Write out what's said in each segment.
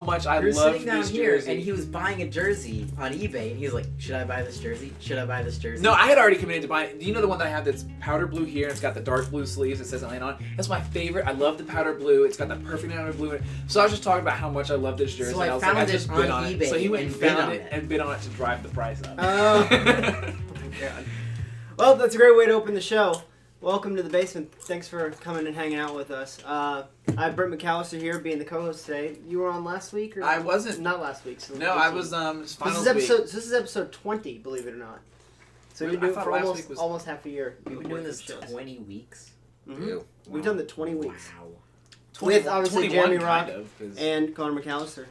much I We were love sitting down this here, jersey. and he was buying a jersey on eBay, and he was like, "Should I buy this jersey? Should I buy this jersey?" No, I had already committed to buying. Do you know the one that I have that's powder blue here? And it's got the dark blue sleeves. It says Atlanta on. That's my favorite. I love the powder blue. It's got the perfect amount of blue in it. So I was just talking about how much I love this jersey. So I was found like, I it just on bid on eBay it. So he went and and bid found on it it. and bid on it to drive the price up. Oh. God. Well, that's a great way to open the show. Welcome to the basement. Thanks for coming and hanging out with us. I have Brent McAllister here, being the co-host today. You were on last week, or I wasn't. Not last week. So No, I was. This Finals is episode. week. This is episode 20. Believe it or not. So Wait, you've been I doing it thought for last week was- almost half a year. We've been doing this 20 weeks. Mm-hmm. Ew. We've done the 20 weeks Wow. with obviously 21 Jeremy Rock kind of, 'cause- and Connor McAllister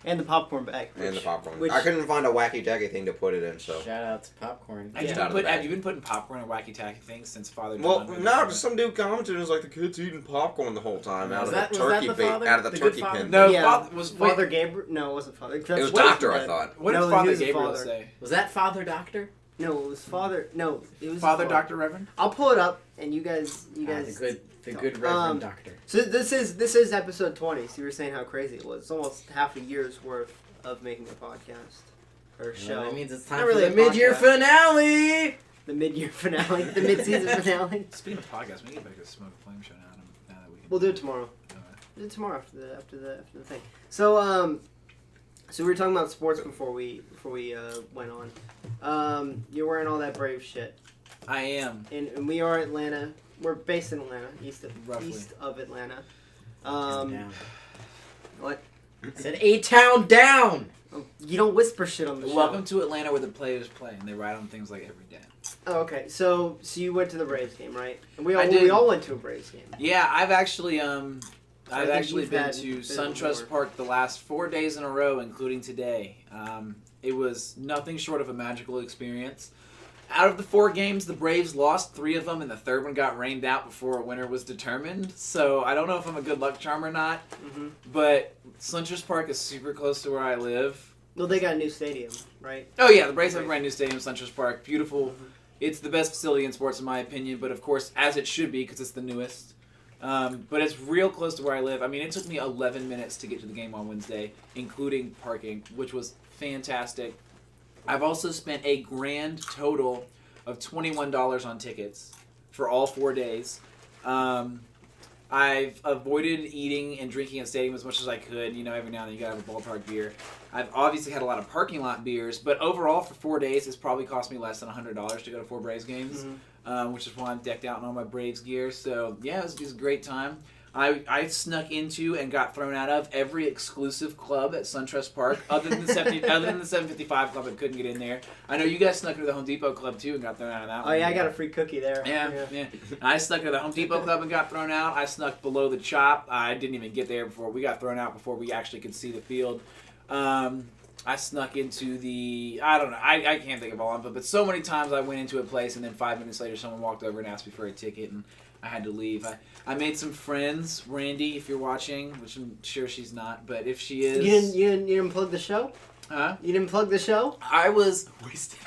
and the popcorn bag. And the popcorn. which- I couldn't find a wacky tacky thing to put it in, so. Shout out to popcorn. Have you, Yeah. been Out of the bag. have you been putting popcorn and wacky tacky things since Father Well, John? no, just some dude commented and was like, the kid's eating popcorn the whole time out Was of that- the was that turkey the bait, father? out of the The good turkey father? pin. No, Yeah. Father was Father Gabriel? No, it wasn't Father. It was Doctor, I thought. What No, did he Father was the Gabriel father. say? Was that Father Doctor? No, it was Father. No, it was Father Doctor Reverend. I'll pull it up, and you guys. The good Reverend Um, Doctor. So this is episode 20. So you were saying how crazy it was. It's almost half a year's worth of making a podcast or show. Well, that means it's time Not for really the a mid-year podcast. finale. The mid-year finale, the mid-season finale. Speaking of podcasts, we need to make a smoke flame show now that we can. We'll do it tomorrow. Alright. We'll do it tomorrow after the thing. So so we were talking about sports before we went on. You're wearing all that Brave shit, I am. and we are Atlanta. We're based in Atlanta, Roughly. east of Atlanta. Down. What? Said A-Town down. Oh, you don't whisper shit on the show. Welcome to Atlanta, where the players play, and they write on things like every day. Oh, okay. So you went to the Braves game, right? And I we did. all went to a Braves game. Yeah, I've actually I I've think actually you've been had to a bit SunTrust more. Park the last 4 days in a row, including today. It was nothing short of a magical experience. Out of the 4 games, the Braves lost 3 of them, and the third one got rained out before a winner was determined. So I don't know if I'm a good luck charm or not, Mm-hmm. but SunTrust Park is super close to where I live. Well, they got a new stadium, right? Oh yeah, the Braves have a brand new stadium, SunTrust Park. Beautiful. It's the best facility in sports in my opinion, but of course, as it should be, because it's the newest. But it's real close to where I live. I mean, it took me 11 minutes to get to the game on Wednesday, including parking, which was fantastic. I've also spent a grand total of $21 on tickets for all 4 days. I've avoided eating and drinking at stadium as much as I could. You know, every now and then you gotta have a ballpark beer. I've obviously had a lot of parking lot beers, but overall for 4 days, it's probably cost me less than $100 to go to 4 Braves games, which is why I'm decked out in all my Braves gear. So yeah, it was a great time. I snuck into and got thrown out of every exclusive club at SunTrust Park, other than the 755 club that couldn't get in there. I know you guys snuck into the Home Depot club too and got thrown out of that Oh one. yeah, I got a free cookie there. Yeah. I snuck into the Home Depot club and got thrown out. I snuck below the chop. I didn't even get there before we got thrown out before we actually could see the field. I snuck into the, I don't know, I can't think of all of them, but so many times I went into a place and then 5 minutes later someone walked over and asked me for a ticket and I had to leave. I made some friends. Randy, if you're watching, which I'm sure she's not, but if she is... You didn't plug the show? Huh? You didn't plug the show? I was wasted.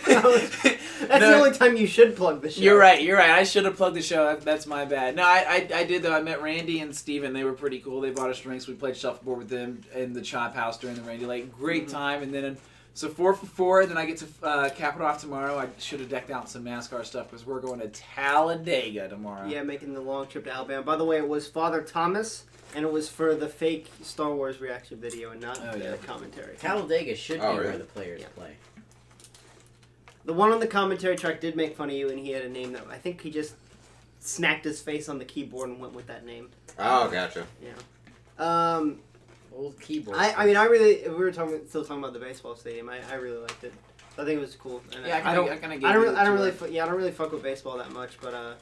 That's the only time you should plug the show. You're right. I should have plugged the show. That's my bad. No, I did, though. I met Randy and Steven. They were pretty cool. They bought us drinks. We played shuffleboard with them in the Chop House during the Randy Lake. Great time. And then, so 4 for 4. Then I get to cap it off tomorrow. I should have decked out some NASCAR stuff because we're going to Talladega tomorrow. Yeah, making the long trip to Alabama. By the way, it was Father Thomas, and it was for the fake Star Wars reaction video and not the commentary. Talladega should be really? where the players play. The one on the commentary track did make fun of you, and he had a name that I think he just smacked his face on the keyboard and went with that name. Oh, gotcha. Yeah. Old keyboard. I mean, I really. We were still talking about the baseball stadium. I really liked it. I think it was cool. And Yeah, I don't really. really fuck with baseball that much, but I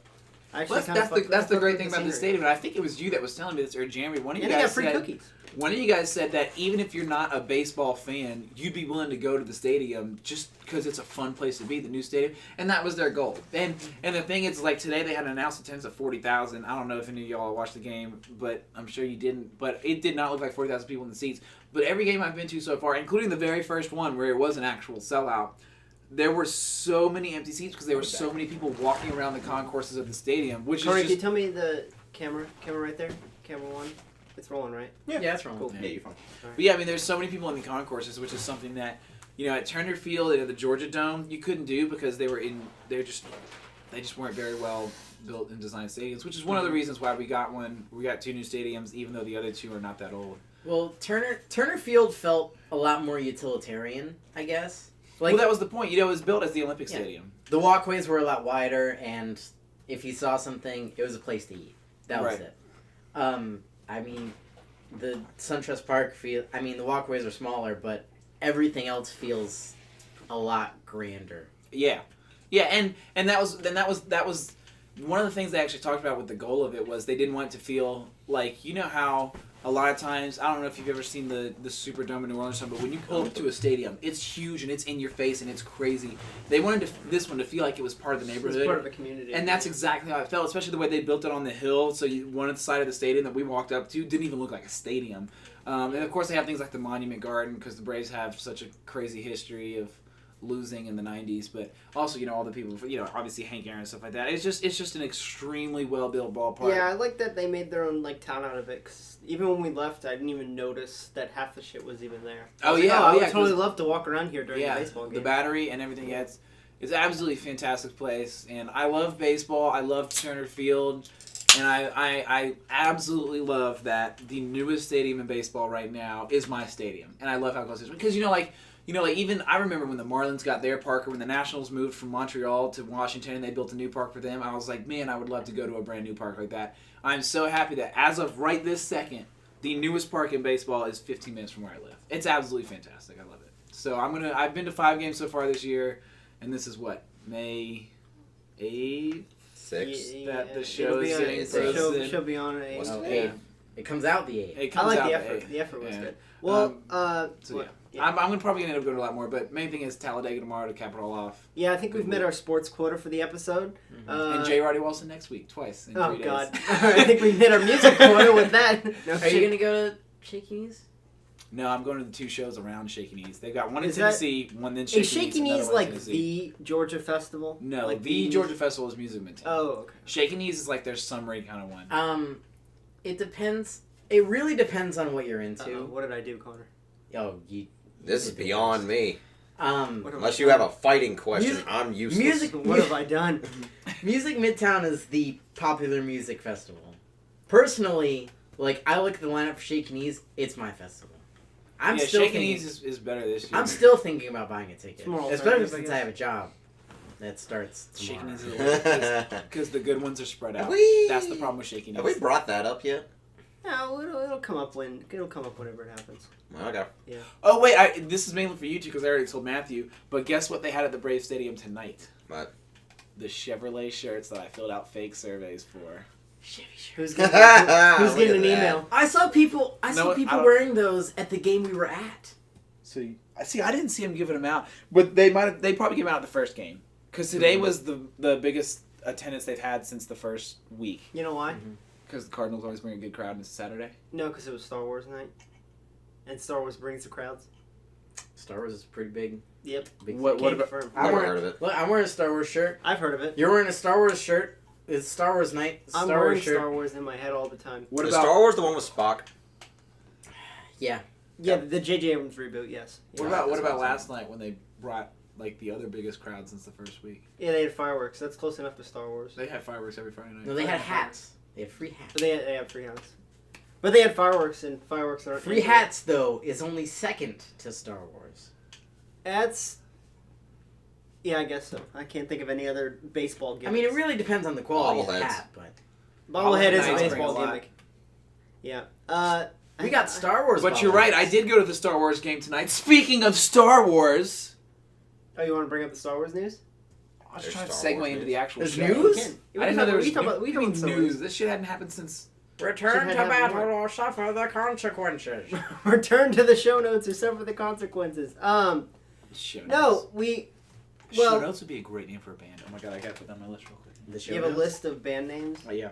actually Well, that's the great thing about the scenery. stadium. And I think it was you that was telling me this, or Jeremy. One of you And they got guys free said. cookies. One of you guys said that even if you're not a baseball fan, you'd be willing to go to the stadium just because it's a fun place to be, the new stadium, and that was their goal. And the thing is, like today they had announced attendance of 40,000. I don't know if any of y'all watched the game, but I'm sure you didn't. But it did not look like 40,000 people in the seats. But every game I've been to so far, including the very first one where it was an actual sellout, there were so many empty seats because there were so many people walking around the concourses of the stadium, which Corey, is can you just... tell me the camera right there? Camera 1. It's rolling, right? Yeah, that's wrong. Cool. Yeah, you're fine. But yeah, I mean, there's so many people in the concourses, which is something that, at Turner Field and at the Georgia Dome, you couldn't do because they just weren't very well built and designed stadiums, which is one of the reasons why we got 2 new stadiums, even though the other 2 are not that old. Well, Turner Field felt a lot more utilitarian, I guess. Well, that was the point. It was built as the Olympic Stadium. The walkways were a lot wider, and if you saw something, it was a place to eat. That was it. I mean, the SunTrust Park the walkways are smaller, but everything else feels a lot grander. Yeah, and that was one of the things they actually talked about with the goal of it was they didn't want it to feel like, how a lot of times, I don't know if you've ever seen the Superdome in New Orleans or something, but when you pull up to a stadium, it's huge and it's in your face and it's crazy. They wanted this one to feel like it was part of the neighborhood. It's part of a community. And that's exactly how it felt, especially the way they built it on the hill. So one side of the stadium that we walked up to didn't even look like a stadium. And of course they have things like the Monument Garden because the Braves have such a crazy history of losing in the 90s, but also all the people, obviously Hank Aaron and stuff like that. It's just an extremely well built ballpark. Yeah, I like that they made their own town out of it. Cause even when we left, I didn't even notice that half the shit was even there. I would totally love to walk around here during the baseball game. The Battery and everything. Yeah, it's absolutely fantastic place, and I love baseball. I love Turner Field, and I absolutely love that the newest stadium in baseball right now is my stadium, and I love how close it is because even I remember when the Marlins got their park, or when the Nationals moved from Montreal to Washington and they built a new park for them, I was like, man, I would love to go to a brand new park like that. I'm so happy that as of right this second, the newest park in baseball is 15 minutes from where I live. It's absolutely fantastic. I love it. So I've been to 5 games so far this year, and this is May 8th? 6th? That the show is getting posted. Should be on 8th. Oh, 8th. It comes out the 8th. I like the effort. The effort was good. Well, I'm going to probably end up going to a lot more, but main thing is Talladega tomorrow to cap it all off. Yeah, I think we've met our sports quota for the episode. Mm-hmm. And J. Roddy Wilson next week, twice in 3 days. God. I think we've hit our music quota with that. Are you going to go to Shaky Knees? No, I'm going to the 2 shows around Shaky Knees. They've got one in Tennessee, one in Shaky Knees. Is Shaky Knees like the Georgia Festival? No, like the Georgia Festival is Music Midtown. Oh, okay. Shaky Knees is like their summery kind of one. It depends. It really depends on what you're into. What did I do, Connor? Oh, This is beyond me. What Unless you have a fighting question, I'm useless. What have I done? Music Midtown is the popular music festival. Personally, I look at the lineup for Shaky Knees, it's my festival. Shaky Knees is better this year. I'm still thinking about buying a ticket. Especially since I have a job that starts tomorrow. Shaky Knees because the good ones are spread out. That's the problem with Shaky Knees. Have we brought that up yet? No, it'll come up whenever it happens. Okay. Yeah. Oh wait, this is mainly for you two because I already told Matthew. But guess what they had at the Brave Stadium tonight? What? The Chevrolet shirts that I filled out fake surveys for. Who's getting an email? I saw people wearing those at the game we were at. So I didn't see them giving them out, but they probably gave them out at the first game because today was the biggest attendance they've had since the first week. You know why? Because the Cardinals always bring a good crowd and it's Saturday. No, because it was Star Wars night, and Star Wars brings the crowds. Star Wars is pretty big. Yep. What about? I've heard of it. Look, I'm wearing a Star Wars shirt. I've heard of it. You're wearing a Star Wars shirt. It's Star Wars night. I'm wearing Star Wars in my head all the time. What Is about Star Wars the one with Spock? Yeah. Yeah, the J.J. Abrams reboot. Yes. What about last night when they brought the other biggest crowd since the first week? Yeah, they had fireworks. That's close enough to Star Wars. They had fireworks every Friday night. No, they had hats. They had free hats. They had free hats. But they had fireworks, and fireworks aren't... Free hats, though, is only second to Star Wars. That's... Yeah, I guess so. I can't think of any other baseball gimmicks. I mean, it really depends on the quality of the Bobbleheads. hat, but... Bobblehead is a Bobbleheads baseball bring a lot. gimmick. Yeah. We got Star Wars But you're right, I did go to the Star Wars game tonight. Speaking of Star Wars... Oh, you want to bring up the Star Wars news? I was There's trying to Star segue Wars into news. the actual There's show. news? I didn't know there was we talk about Star Wars. news. This shit hadn't happened since... Return Should to have battle more. or suffer the consequences. Return to the show notes or suffer the consequences. Show No, notes. Well- Show notes would be a great name for a band. Oh my god, I gotta put that on my list real quick. The show You have a notes? list of band names? Oh yeah.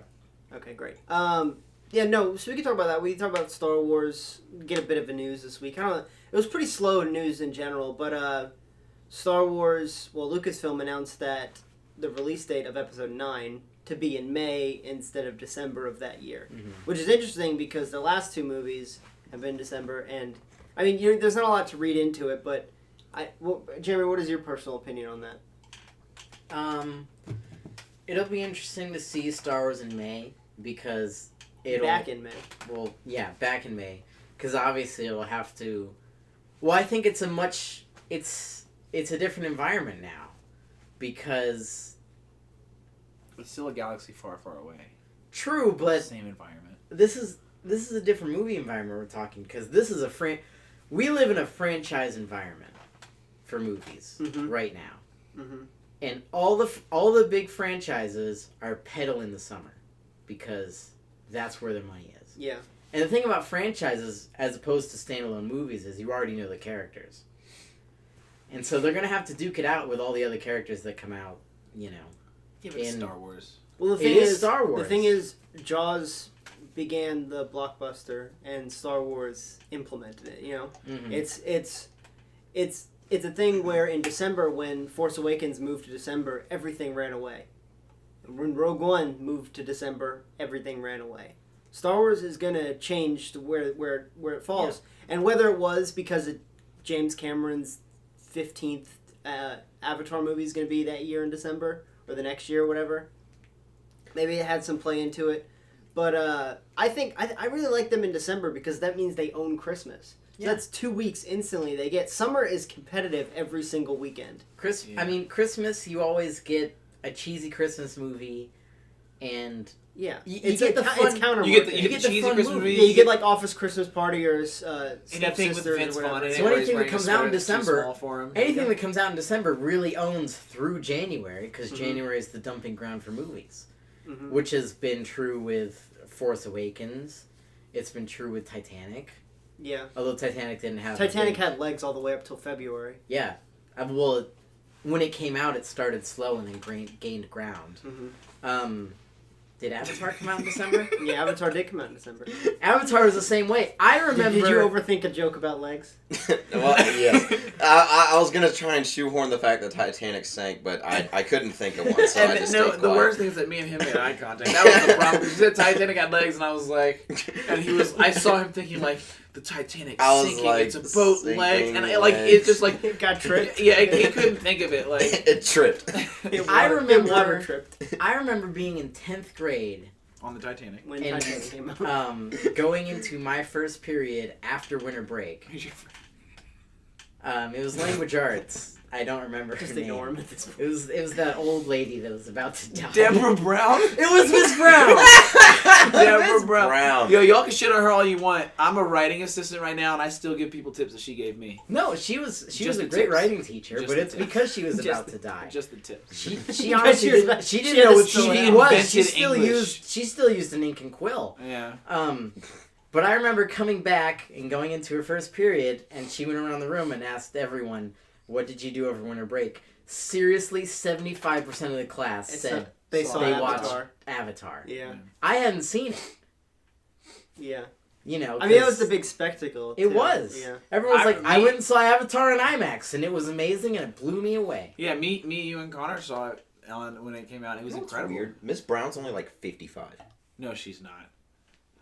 Okay, great. Yeah, no, so we can talk about that. We can talk about Star Wars, get a bit of a news this week. It was pretty slow in news in general, but Star Wars, Lucasfilm announced that the release date of Episode 9, to be in May instead of December of that year, Mm-hmm. which is interesting because the last two movies have been December, and I mean, there's not a lot to read into it, but Jeremy, what is your personal opinion on that? It'll be interesting to see Star Wars in May because Back in May. Well, yeah, back in May, because obviously it'll have to. Well, I think it's a different environment now, because It's still a galaxy far, far away. True, but Same environment. this is a different movie environment we're talking, because this is we live in a franchise environment for movies right now, and all the big franchises are pedal in the summer because that's where their money is. Yeah. And the thing about franchises, as opposed to standalone movies, is you already know the characters. And so they're going to have to duke it out with all the other characters that come out, you know. Yeah, but it's Star Wars. Well, the thing It is Star Wars. The thing is, Jaws began the blockbuster, and Star Wars implemented it. You know, Mm-hmm. it's a thing where in December, when Force Awakens moved to December, everything ran away. When Rogue One moved to December, everything ran away. Star Wars is gonna change to where it falls, and whether it was because of James Cameron's 15th Avatar movie is gonna be that year in December or the next year or whatever, maybe it had some play into it. But I think I really like them in December because that means they own Christmas. So that's 2 weeks instantly they get. Summer is competitive every single weekend. I mean, Christmas, you always get a cheesy Christmas movie, and yeah, you get the fun. It's counter. You get the cheesy fun Christmas movie. Yeah, you get like Office Christmas Party or anything with Vince Vaughn in it. So where anything he's that wearing comes a out in sweater that's too December- small for him. Anything that comes out in December really owns through January, because January is the dumping ground for movies, which has been true with Force Awakens. It's been true with Titanic. Yeah. Although Titanic didn't have... Titanic had legs all the way up till February. Yeah. Well, when it came out, it started slow and then gained ground. Did Avatar come out in December? Yeah, Avatar did come out in December. Avatar was the same way. I remember... Did you overthink a joke about legs? Well, yes. I was going to try and shoehorn the fact that Titanic sank, but I couldn't think of one, so I just stayed quiet. The worst thing is that me and him made eye contact. That was the problem. He said Titanic had legs, and I was like... And I saw him thinking, like, the Titanic's sinking, like, it's a boat sinking leg, and legs. it's just like... It got tripped. Yeah, he couldn't think of it, like... It tripped. Water tripped. I remember being in 10th grade... On the Titanic. When And, Titanic came out. going into my first period after winter break. It was language arts. I don't remember her Just name. ignore him at this point. It was that old lady that was about to die. Deborah Brown? It was Miss Brown. Deborah Brown. Brown. Yo, y'all can shit on her all you want. I'm a writing assistant right now, and I still give people tips that she gave me. No, she was Just a the great tips. writing teacher, Just but the it's tips. because she was Just about the- to die. Just the tips. She honestly didn't. She didn't know know what she she was. She invented still English. used an ink and quill. Yeah. But I remember coming back and going into her first period, and she went around the room and asked everyone, "What did you do over winter break?" Seriously, 75% of the class said They saw they Avatar. watched Avatar. Yeah. I hadn't seen it. Yeah. You know, I mean, it was 'cause the big spectacle. It too. was. Yeah. Everyone's like, I me- went and saw Avatar in IMAX, and it was amazing, and it blew me away. Yeah, me, you, and Connor saw it when it came out. It was You know what's incredible. weird? Miss Brown's only like 55. No, she's not.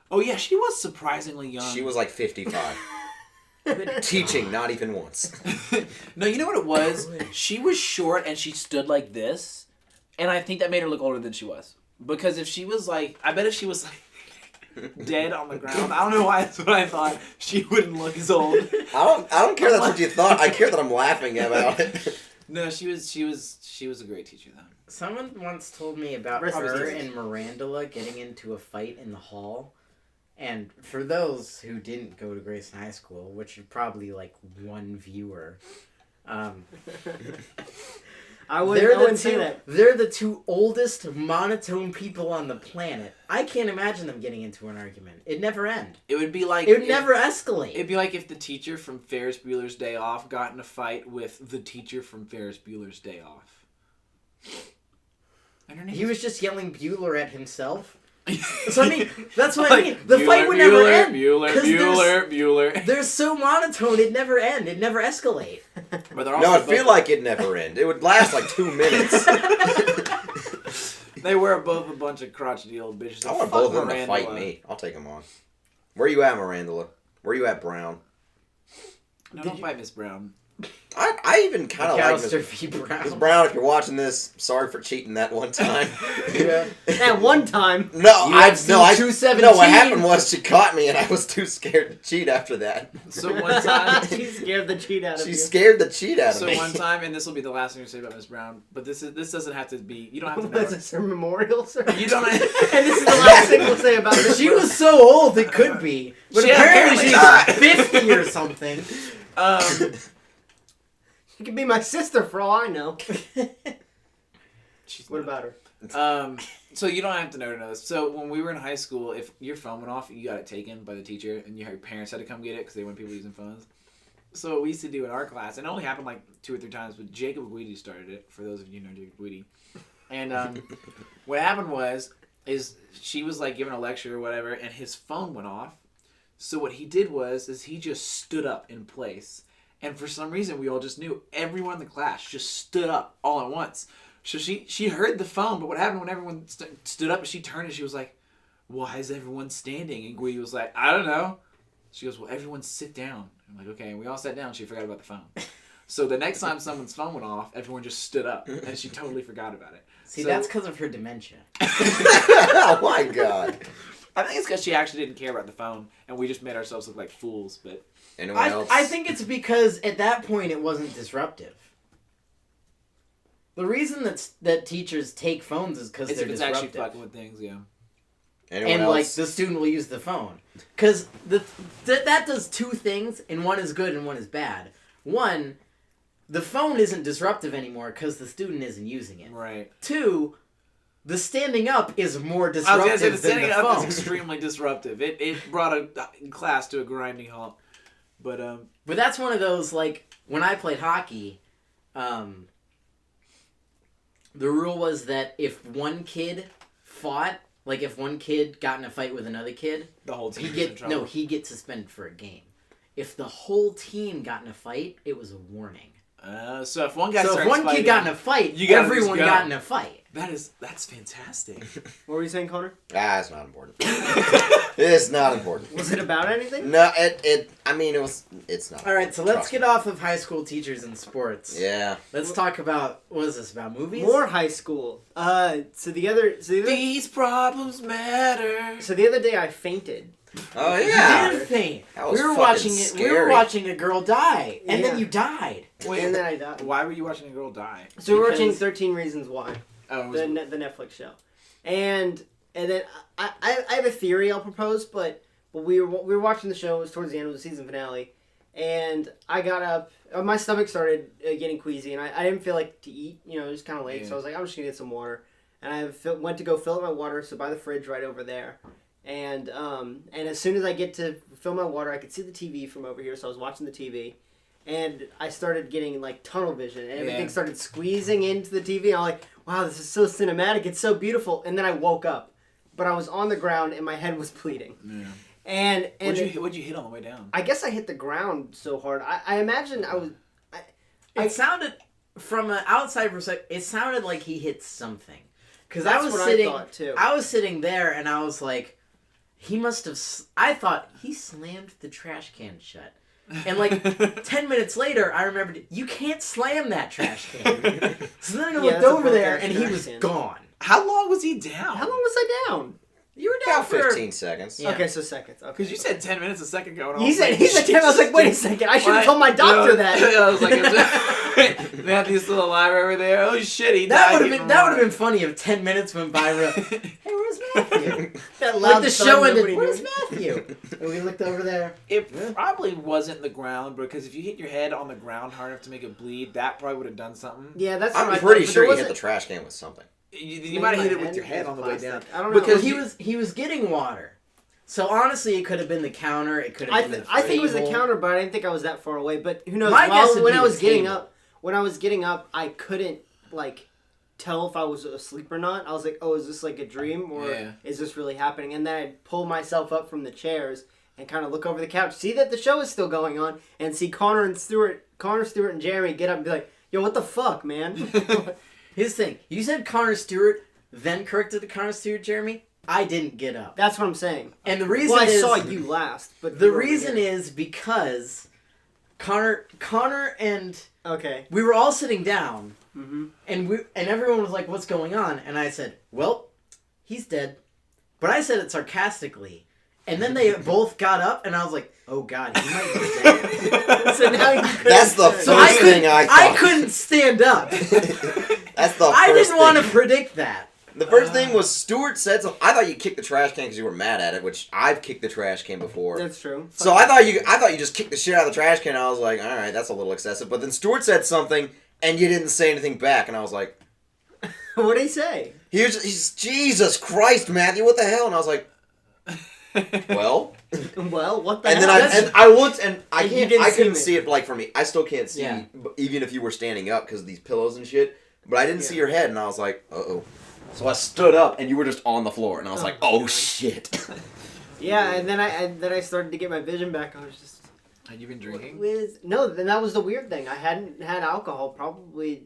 Oh, yeah, she was surprisingly young. She was like 55. Teaching, not even once. No, you know what it was? She was short and she stood like this, and I think that made her look older than she was. Because if she was like, I bet if she was like dead on the ground, I don't know why that's what I thought, she wouldn't look as old. I don't care that's what you thought. I care that I'm laughing about it. No, she was a great teacher then. Someone once told me about Rest in her peace. and Mirandula getting into a fight in the hall. And for those who didn't go to Grayson High School, which are probably like one viewer, I wouldn't say that. they're the two oldest monotone people on the planet. I can't imagine them getting into an argument. It'd never end. It would be like... It would never escalate. It'd be like if the teacher from Ferris Bueller's Day Off got in a fight with the teacher from Ferris Bueller's Day Off. And her name He was just yelling Bueller at himself. So I mean, that's what Like, I mean. The fight would never end. 'cause Bueller. They're so monotone, it'd never end. It'd never escalate. But they're No, also I feel like it'd never end. It would last like 2 minutes. They were both a bunch of crotchety old bitches. I want both of them to fight me. I'll take them on. Where you at, Mirandula? Where you at, Brown? No, don't fight Miss Brown. I even kind of like Miss Brown. If you're watching this, sorry for cheating that one time. Yeah. That one time. No, UFC 217. No, what happened was she caught me, and I was too scared to cheat after that. So one time, she scared the cheat out of you. She scared the cheat out of me. So one time, and this will be the last thing you say about Miss Brown, but this doesn't have to be. You don't have to know. Was this her memorial service? You don't. And this is the last thing we'll say about this. She was so old it could be, but apparently she's 50 or something. She could be my sister for all I know. What about her? So you don't have to know this. So when we were in high school, if your phone went off, you got it taken by the teacher, and your parents had to come get it because they weren't people using phones. So what we used to do in our class, and it only happened like 2 or 3 times, but Jacob Guidi started it, for those of you who know Jacob Guidi. And what happened is she was like giving a lecture or whatever, and his phone went off. So what he did was he just stood up in place. And for some reason, we all just knew. Everyone in the class just stood up all at once. So she heard the phone, but what happened when everyone stood up and she turned and she was like, why is everyone standing? And Guidi was like, I don't know. She goes, well, everyone sit down. I'm like, okay. And we all sat down. She forgot about the phone. So the next time someone's phone went off, everyone just stood up. And she totally forgot about it. See, that's because of her dementia. Oh, my God. I think it's because she actually didn't care about the phone, and we just made ourselves look like fools, but... Anyone else? I think it's because at that point it wasn't disruptive. The reason that teachers take phones is because they're disruptive. Actually fucking with things, yeah. Anyone else? Like the student will use the phone because that does 2 things, and one is good and one is bad. One, the phone isn't disruptive anymore because the student isn't using it. Right. 2, the standing up is more disruptive than the phone. The standing up is extremely disruptive. It brought a class to a grinding halt. But that's one of those, like, when I played hockey, the rule was that if one kid fought, like if one kid got in a fight with another kid, the whole team he'd get suspended for a game. If the whole team got in a fight, it was a warning. So if one kid got in a fight, everyone got in a fight. That's fantastic. What were you saying, Connor? It's not important. It's not important. Was it about anything? No, it's not. All right, so let's get off of high school teachers and sports. Yeah. Let's talk about, what is this, about movies? More high school. These problems matter. So the other day I fainted. Oh yeah. You did faint. We were watching a girl die, and then you died. Wait, and then I died. Why were you watching a girl die? So we're watching 13 Reasons Why. Oh, the Netflix show, and then I have a theory I'll propose, but we were watching the show. It was towards the end of the season finale, and I got up. My stomach started getting queasy, and I didn't feel like to eat. You know, it was kind of late, so I was like, I'm just gonna get some water, and I went to go fill up my water. So by the fridge right over there, and as soon as I get to fill my water, I could see the TV from over here. So I was watching the TV. And I started getting, like, tunnel vision. And everything started squeezing into the TV. And I'm like, wow, this is so cinematic. It's so beautiful. And then I woke up. But I was on the ground, and my head was bleeding. Yeah. And what'd you hit on the way down? I guess I hit the ground so hard. I imagine I was... It sounded, from an outside perspective, it sounded like he hit something. Because I thought, too. I was sitting there, and I was like, he must have... I thought, he slammed the trash can shut. And like 10 minutes later, I remembered, you can't slam that trash can. So then I looked over there, and he was gone. How long was he down? How long was I down? You were down about 15 seconds. Yeah. Okay, so seconds. Okay. Because you said 10 minutes a second ago. And he said 10. I was like, wait a second. I should have told my doctor that. I was like, Matthew's still alive over there. Oh shit, he died. That would have been funny if 10 minutes went by. Hey, where's Matthew? That loud the show ended. Where's Matthew? And we looked over there. It probably wasn't the ground, because if you hit your head on the ground hard enough to make it bleed, that probably would have done something. Yeah, that's. I'm pretty sure you hit the trash can with something. You might have hit it with your head on the way down. I don't know. Because he was getting water. So honestly, it could have been the counter. It could have been the I think it was the counter, but I didn't think I was that far away. But who knows? When I was getting up, I couldn't like tell if I was asleep or not. I was like, oh, is this like a dream or is this really happening? And then I'd pull myself up from the chairs and kind of look over the couch, see that the show is still going on, and see Connor, Stewart, and Jeremy get up and be like, yo, what the fuck, man? His thing. You said Connor Stewart then corrected the cars to Jeremy, I didn't get up. That's what I'm saying. And the reason I is... saw you last, but The reason is because Connor and... Okay. We were all sitting down, Mm-hmm. and everyone was like, what's going on? And I said, well, he's dead. But I said it sarcastically. And then they both got up, and I was like, oh God, he might be dead. So now you That's the first thing I thought. I couldn't stand up. That's the I first didn't want to thing. predict that. The first thing was Stuart said something. I thought you kicked the trash can because you were mad at it, which I've kicked the trash can before. That's true. So I thought you just kicked the shit out of the trash can. And I was like, all right, that's a little excessive. But then Stuart said something, and you didn't say anything back, and I was like, What did he say? he's Jesus Christ, Matthew, what the hell? And I was like, well. Well, what the And hell? then I looked, and I And you couldn't didn't see see it like from me. I still can't see, Yeah. even if you were standing up because of these pillows and shit. But I didn't see your head, and I was like, uh-oh. So I stood up, and you were just on the floor, and I was like, oh God. shit. Yeah, and then I started to get my vision back. I was just... Had you been drinking? No, then that was the weird thing. I hadn't had alcohol probably...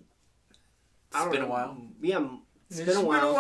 It's been a while. Yeah, it's been a while.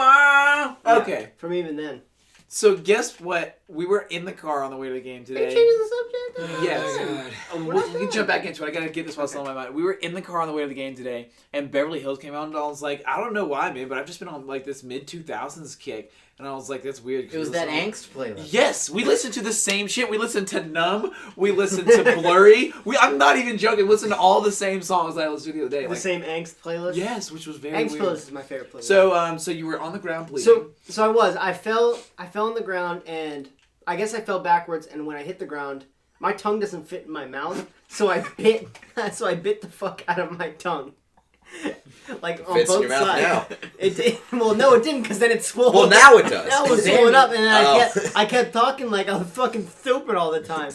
Yeah, Okay. From even then. So guess what? We were in the car on the way to the game Are you today. changing the subject? Yes. We can jump back into it. I gotta get this while it's still on my mind. We were in the car on the way to the game today, and Beverly Hills came out, and I was like, I don't know why, man, but I've just been on like this mid-2000s kick, and I was like, that's weird. 'Cause It was we that listened angst playlist. Yes, we listened to the same shit. We listened to Numb. We listened to Blurry. I'm not even joking. We listened to all the same songs that I listened to the other day. The Like, same angst playlist? yes, which was very Angst weird. playlist is my favorite playlist. So you were on the ground bleeding. So I was. I fell on the ground, and I guess I fell backwards, and when I hit the ground, my tongue doesn't fit in my mouth, so I bit the fuck out of my tongue. Like on Fits in both your mouth sides. now. It did. Well, no, it didn't, because then it swelled. Well, now it does. Now it was swollen up, and then Oh. I kept talking like I was fucking stupid all the time.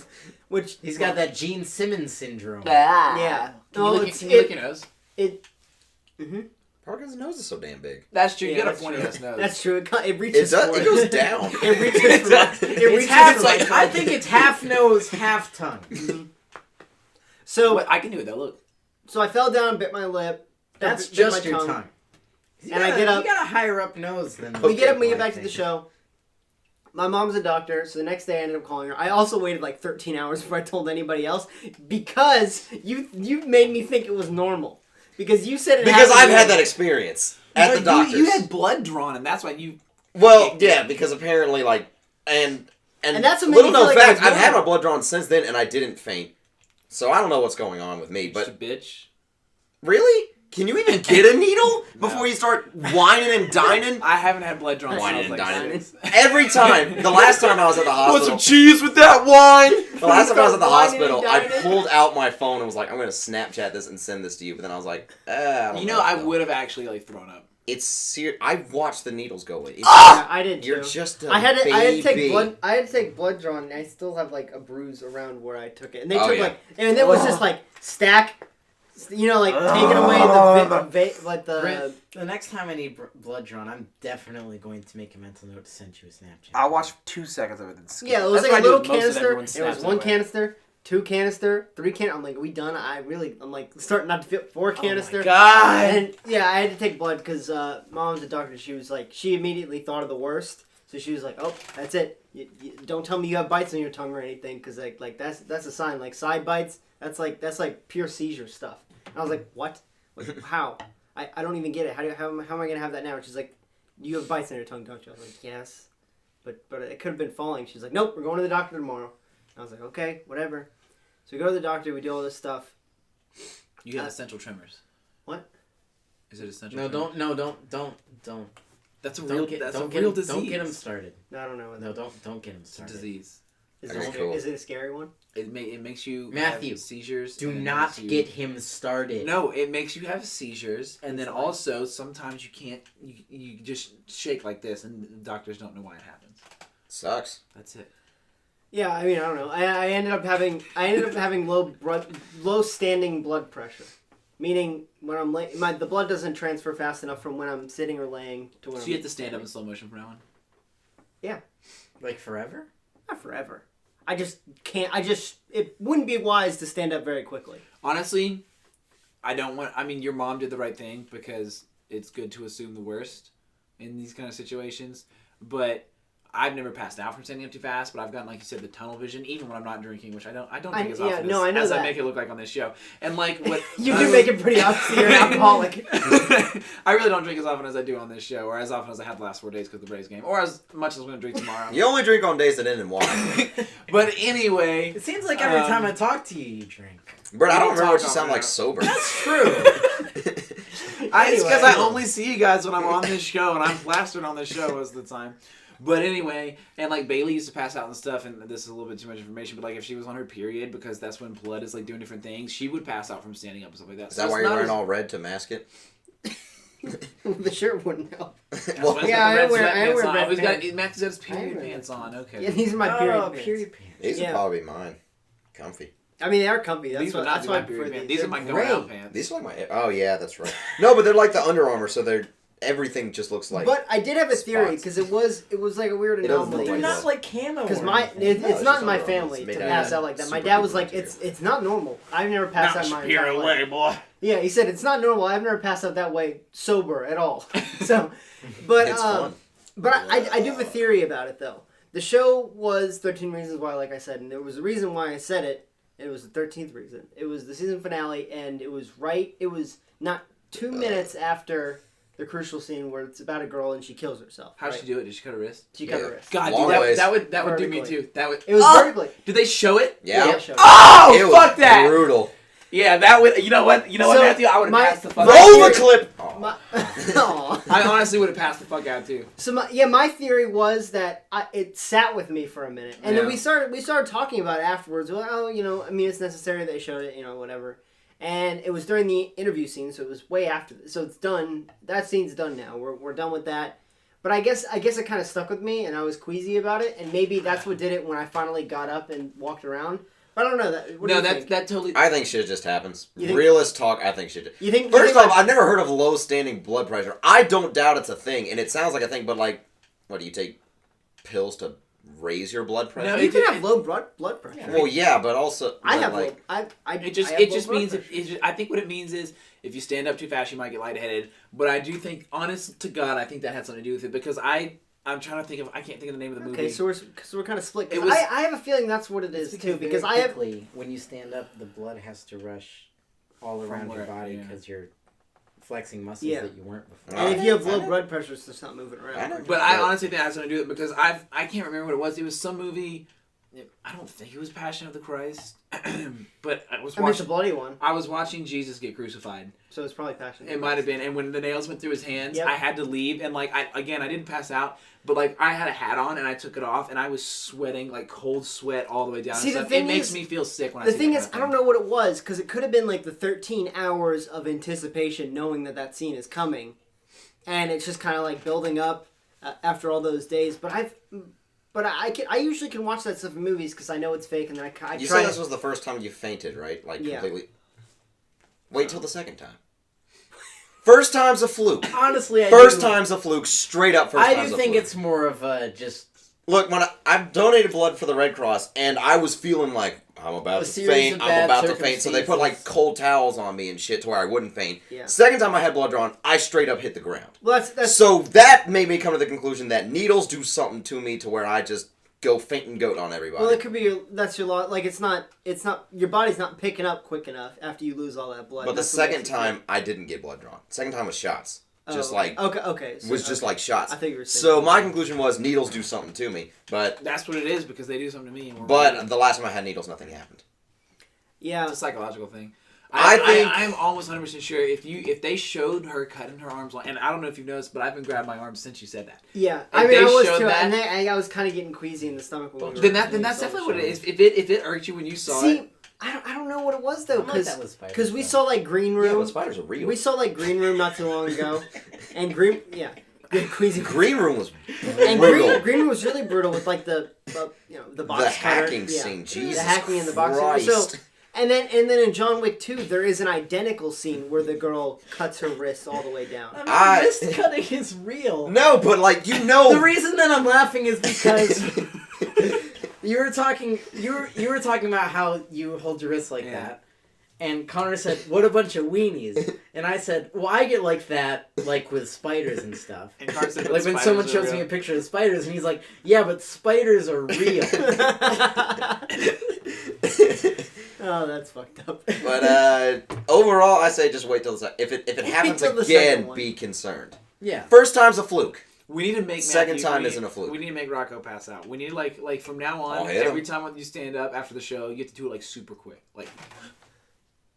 Which He's got that Gene Simmons syndrome. Yeah. Can you No, lick, it's can you lick your nose? Parkinson's nose is so damn big. That's true. You Yeah, got a that's pointy true. ass nose. That's true. It It reaches. does. for It goes down. It reaches. For my, it It's reaches half, for my like, I think it's half nose, half tongue. So What? I can do it though. Look. So I fell down and bit my lip. That's bit just my your tongue. And I get up. You got a higher up nose than. We get up and we people, get I back to the think. show. My mom's a doctor, so the next day I ended up calling her. I also waited like 13 hours before I told anybody else because you made me think it was normal. Because you said it Because happened I've had to that me. experience at the But doctor's. You had blood drawn, and that's why you. Well, yeah, because apparently, like, and that's what made little me feel known like it fact, was I've had my normal. blood drawn since then, and I didn't faint. So I don't know what's going on with me, Just a but bitch. really? Can you even get a needle before you start whining and dining? I haven't had blood drawn Wine since I was and like dining. 6. Every time, the last time I was at the hospital, cheese with that wine? the last time I was at the Whining and hospital, I dining. pulled out my phone and was like, I'm going to Snapchat this and send this to you. But then I was like, I don't You know, I would have actually like thrown up. It's serious. I've watched the needles go in. It's, Yeah, I did too. You're just a I had to take baby. blood. I had to take blood drawn, and I still have like a bruise around where I took it. And they Oh, took yeah. like, and it was just like stack, you know, like taking away like the. Brent, the next time I need blood drawn, I'm definitely going to make a mental note to send you a Snapchat. I'll watch 2 seconds of it. And skip. Yeah, it was That's like what a I do little with most of canister. everyone's There was snaps one anyway. canister, 2 canister, 3 canister. I'm like, are we done? I'm like starting not to feel 4 canister. Oh my God. And yeah, I had to take blood because mom's a doctor. She was like, she immediately thought of the worst. So she was like, oh, that's it. You don't tell me you have bites on your tongue or anything, because like that's a sign. Like side bites, that's like pure seizure stuff. And I was like, what? Like, how? I don't even get it. How am I gonna have that now? And she's like, you have bites on your tongue, don't you? I was like, yes, but it could have been falling. She's like, nope, we're going to the doctor tomorrow. And I was like, okay, whatever. So we go to the doctor. We do all this stuff. You have essential tremors. What? Is it essential? No, tremors? don't. That's a Don't real. get, That's don't a get real him, disease. Don't get him started. No, I don't know. What No, that don't get him It's a started. disease. is. Okay, It cool. is it a scary one? It makes you Matthew, have seizures. Do and it not makes you- get him started. No, it makes you have seizures, and then It's also sometimes you can't. You just shake like this, and the doctors don't know why it happens. Sucks. That's it. Yeah, I mean, I don't know. I ended up having low standing blood pressure, meaning when I'm the blood doesn't transfer fast enough from when I'm sitting or laying to when So I'm you have to stand up in slow motion from now on. Like forever? Not forever. I just can't. It wouldn't be wise to stand up very quickly. Honestly, I don't want. I mean, your mom did the right thing because it's good to assume the worst. in these kind of situations. But I've never passed out from standing up too fast, but I've gotten, like you said, the tunnel vision, even when I'm not drinking, which I don't drink as often as I make it look like on this show. And like what you do make it pretty obvious you're an alcoholic. I really don't drink as often as I do on this show, or as often as I had the last 4 days because of the Braves game, or as much as I'm going to drink tomorrow. You only drink on days that end in wine. But anyway, it seems like every time I talk to you, you drink. Bert, I don't remember what you sound like sober. That's true. It's because I only see you guys when I'm on this show, and I'm plastered on this show most of the time. But anyway, and like Bailey used to pass out and stuff, and this is a little bit too much information, but like if she was on her period, because that's when blood is like doing different things, she would pass out from standing up and stuff like that. Is that why you're wearing all red to mask it? The shirt wouldn't help. Well, yeah, I wear red pants. Matthew's got his period pants on. Okay. Yeah, these are my period pants. These are probably mine. Comfy. I mean, they are comfy. These are not my period pants. These are my going out pants. These are like my... Oh, yeah, that's right. No, but they're like the Under Armour, so they're... Everything just looks like. But I did have a theory because it was like a weird anomaly. They're not like camo. Because it's not in my family to pass out like that. My dad was like, it's not normal. I've never passed out my entire life. Boy. Yeah, he said it's not normal. I've never passed out that way sober at all. So, but it's fun. But I do have a theory about it though. The show was 13 Reasons Why, like I said, and there was a reason why I said it. It was the 13th reason. It was the season finale, and it was not 2 minutes after the crucial scene where it's about a girl and she kills herself. How'd she do it? Did she cut her wrist? She cut her wrist. God, dude, that would do me too. It was vertically. Did they show it? Yeah. Oh, fuck that! Brutal. Yeah, that would. You know what, Matthew? I would have passed the fuck out. Roll the clip. I honestly would have passed the fuck out too. So my theory was that it sat with me for a minute, and then we started talking about it afterwards. Well, I mean, it's necessary they showed it, whatever. And it was during the interview scene, so it was way after. So it's done. That scene's done now. We're done with that. But I guess it kind of stuck with me, and I was queasy about it, and maybe that's what did it when I finally got up and walked around. But I don't know that. What do you think? That totally. I think shit just happens. Realist talk. I think shit. You think? First off, I've never heard of low standing blood pressure. I don't doubt it's a thing, and it sounds like a thing. But like, what do you take pills to raise your blood pressure? No, you can have low blood pressure. Yeah. Well, yeah, but also I have like low. It just means I think what it means is if you stand up too fast, you might get lightheaded. But I do think, honest to God, I think that had something to do with it because I'm trying to think of. I can't think of the name of the movie. Okay, so we're kind of split. I have a feeling that's what it is too. Because when you stand up, the blood has to rush all around your body because you're flexing muscles that you weren't before. And if you have low blood pressure, it's just not moving around. But I honestly think that's going to do it because I can't remember what it was. It was some movie. I don't think it was Passion of the Christ, but I was watching. It's a bloody one. I was watching Jesus get crucified. So it's probably Passion. It might have been, and when the nails went through his hands, I had to leave, and like I didn't pass out, but like I had a hat on and I took it off, and I was sweating like cold sweat all the way down. See, and stuff. It makes me feel sick when I. The thing is, I don't know what it was because it could have been like the 13 hours of anticipation, knowing that scene is coming, and it's just kind of like building up after all those days. But I usually can watch that stuff in movies because I know it's fake, and then I You said this was the first time you fainted, right? Like completely. Wait till the second time. First time's a fluke. Honestly, first time's a fluke. Straight up, first time's a fluke. I do think it's more of a just. Look, when I've donated blood for the Red Cross, and I was feeling like I'm about to faint. I'm about to faint. So they put like cold towels on me and shit to where I wouldn't faint. Yeah. Second time I had blood drawn, I straight up hit the ground. Well, that's so that made me come to the conclusion that needles do something to me to where I just go faint and goat on everybody. Well, it could be that's your lot. Like it's not your body's not picking up quick enough after you lose all that blood. But the second time I didn't get blood drawn. Second time was shots. Just like okay, so, was just like shots. I think you were saying so my conclusion was needles do something to me, but that's what it is because they do something to me. But the last time I had needles, nothing happened. Yeah, it's a psychological thing. I'm almost 100% sure if they showed her cutting her arms, and I don't know if you've noticed, but I've been grabbing my arms since you said that. Yeah, I mean I was too, and I was kind of getting queasy in the stomach. Then that's definitely what it is. If it irked you when you saw it. I don't know what it was though, because we though. saw like Green Room. Yeah, but spiders are real. We saw like Green Room not too long ago, and queasy. Green Room was and brutal. Green Room was really brutal with like the box the cutter. hacking scene. Jesus the hacking in the box cutter. So and then in John Wick 2, there is an identical scene where the girl cuts her wrist all the way down. I mean, wrist cutting is real. No, but like the reason that I'm laughing is because. You were talking about how you hold your wrist like that, And Connor said, "What a bunch of weenies." And I said, "Well, I get like that, like with spiders and stuff." And Connor said, like when someone shows me a picture of spiders, and he's like, "Yeah, but spiders are real." Oh, that's fucked up. But overall, I say just wait till the if it happens again, be concerned. Yeah. First time's a fluke. We need to make second time isn't a fluke. We need to make Rocco pass out. We need like from now on, hit every him. time you stand up after the show, you have to do it like super quick. Like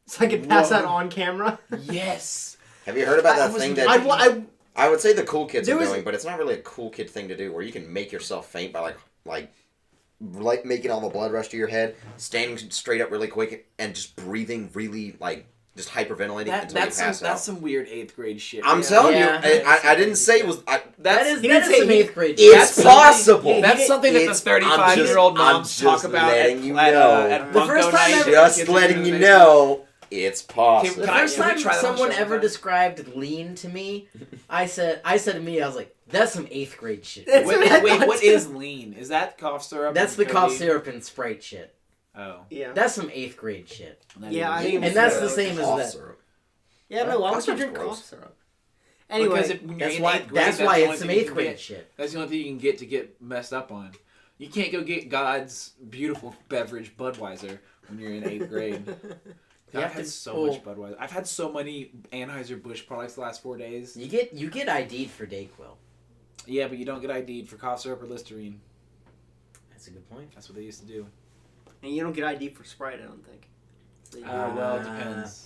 So I could pass Whoa. out on camera. yes. Have you heard about that thing that I would say the cool kids are doing, but it's not really a cool kid thing to do, where you can make yourself faint by like making all the blood rush to your head, standing straight up really quick, and just breathing really just hyperventilating until you pass out. That's some weird 8th grade shit. I'm telling you, I didn't say it was. That is some 8th grade. It's possible. That's something that the 35-year-old moms talk about at first time night. Just letting you know, it's possible. The first time someone ever described lean to me, I said to me, I was like, "That's some 8th grade shit." Wait, what is lean? Is that cough syrup? That's the cough syrup and Sprite shit. Oh. Yeah. That's some 8th grade shit. Yeah, I think and that's the same as that. Syrup. Yeah, no, why would you That drink sounds cough syrup? Anyway, That's why it's some 8th grade shit. That's the only thing you can get messed up on. You can't go get God's beautiful beverage Budweiser when you're in 8th grade. God, I've had so much Budweiser. I've had so many Anheuser-Busch products the last 4 days. You get ID'd for Dayquil. Yeah, but you don't get ID'd for cough syrup or Listerine. That's a good point. That's what they used to do. and you don't get ID for Sprite, I don't think. So Well, it depends.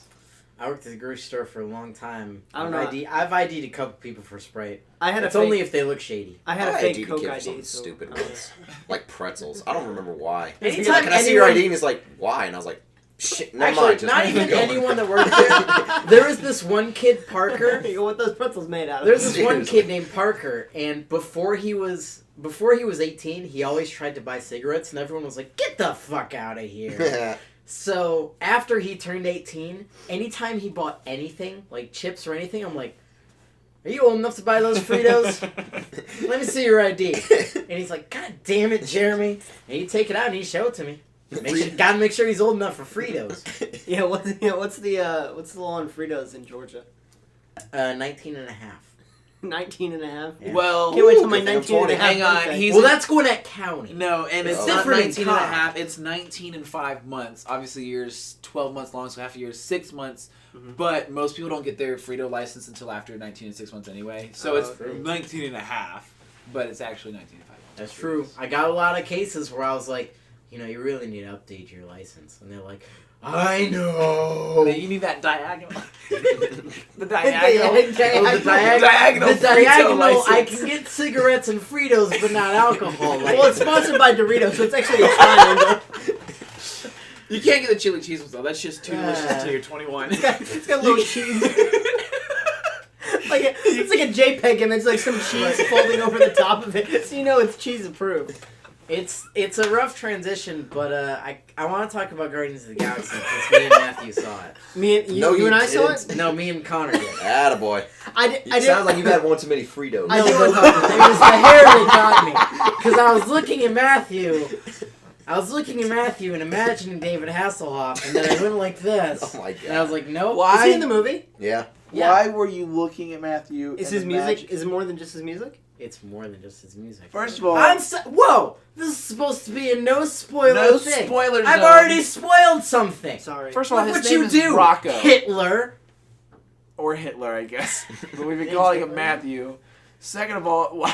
I worked at the grocery store for a long time. I don't know. I've ID'd a couple people for Sprite. I had It's only if they look shady. I had a fake Coke for ID. something So, stupid ones, like pretzels. I don't remember why. Anytime Can I see your ID? And he's like, why? And I was like, shit, never mind. Actually, Just not keep even going. anyone that worked there. There was this one kid, Parker. You go, what those pretzels made out of? There's this one kid named Parker, and before he was 18, he always tried to buy cigarettes, and everyone was like, "Get the fuck out of here." So after he turned 18, anytime he bought anything, like chips or anything, I'm like, "Are you old enough to buy those Fritos? Let me see your ID." And he's like, "God damn it, Jeremy!" And he'd take it out and he'd show it to me. Gotta make sure he's old enough for Fritos. Yeah, what's the law on Fritos in Georgia? 19 and a half. 19 and a half? Yeah. Well, Can't wait till my 19 and a half hang on, birthday. he's Well, that's Gwinnett County. No, and it's Oh. not Different in 19 and a Cobb. half. It's 19 and 5 months. Obviously, year's 12 months long, so half a year is 6 months. Mm-hmm. But most people don't get their Frito license until after 19 and 6 months anyway. So it's true. 19 and a half, but it's actually 19 and 5 months. That's true. I got a lot of cases where I was like, you really need to update your license. And they're like, I know. You need that diagonal. the diagonal. diagonal. The diagonal, license. I can get cigarettes and Fritos, but not alcohol. Well, it's sponsored by Doritos, so it's actually a triangle. You can't get the chili cheese ones, though. That's just too delicious until you're 21. It's got a little cheese. It's like a JPEG and there's like some cheese folding over the top of it, so you know it's cheese approved. It's a rough transition, but I want to talk about Guardians of the Galaxy since me and Matthew saw it. You and I saw it? No, me and Connor did. Attaboy. It sounds like you've had one too many Fritos. No, it was the hair that got me. Because I was looking at Matthew. And imagining David Hasselhoff, and then I went like this. Oh my god. And I was like, no. Is he in the movie? Yeah. Why were you looking at Matthew? Is his music? Is it more than just his music? It's more than just his music. First of all, whoa! This is supposed to be a no spoiler thing. spoilers. I've already spoiled something. Sorry. First of all, Look his what name you is do, Rocco. Hitler. Or Hitler, I guess. But we've been calling him Matthew. Second of all,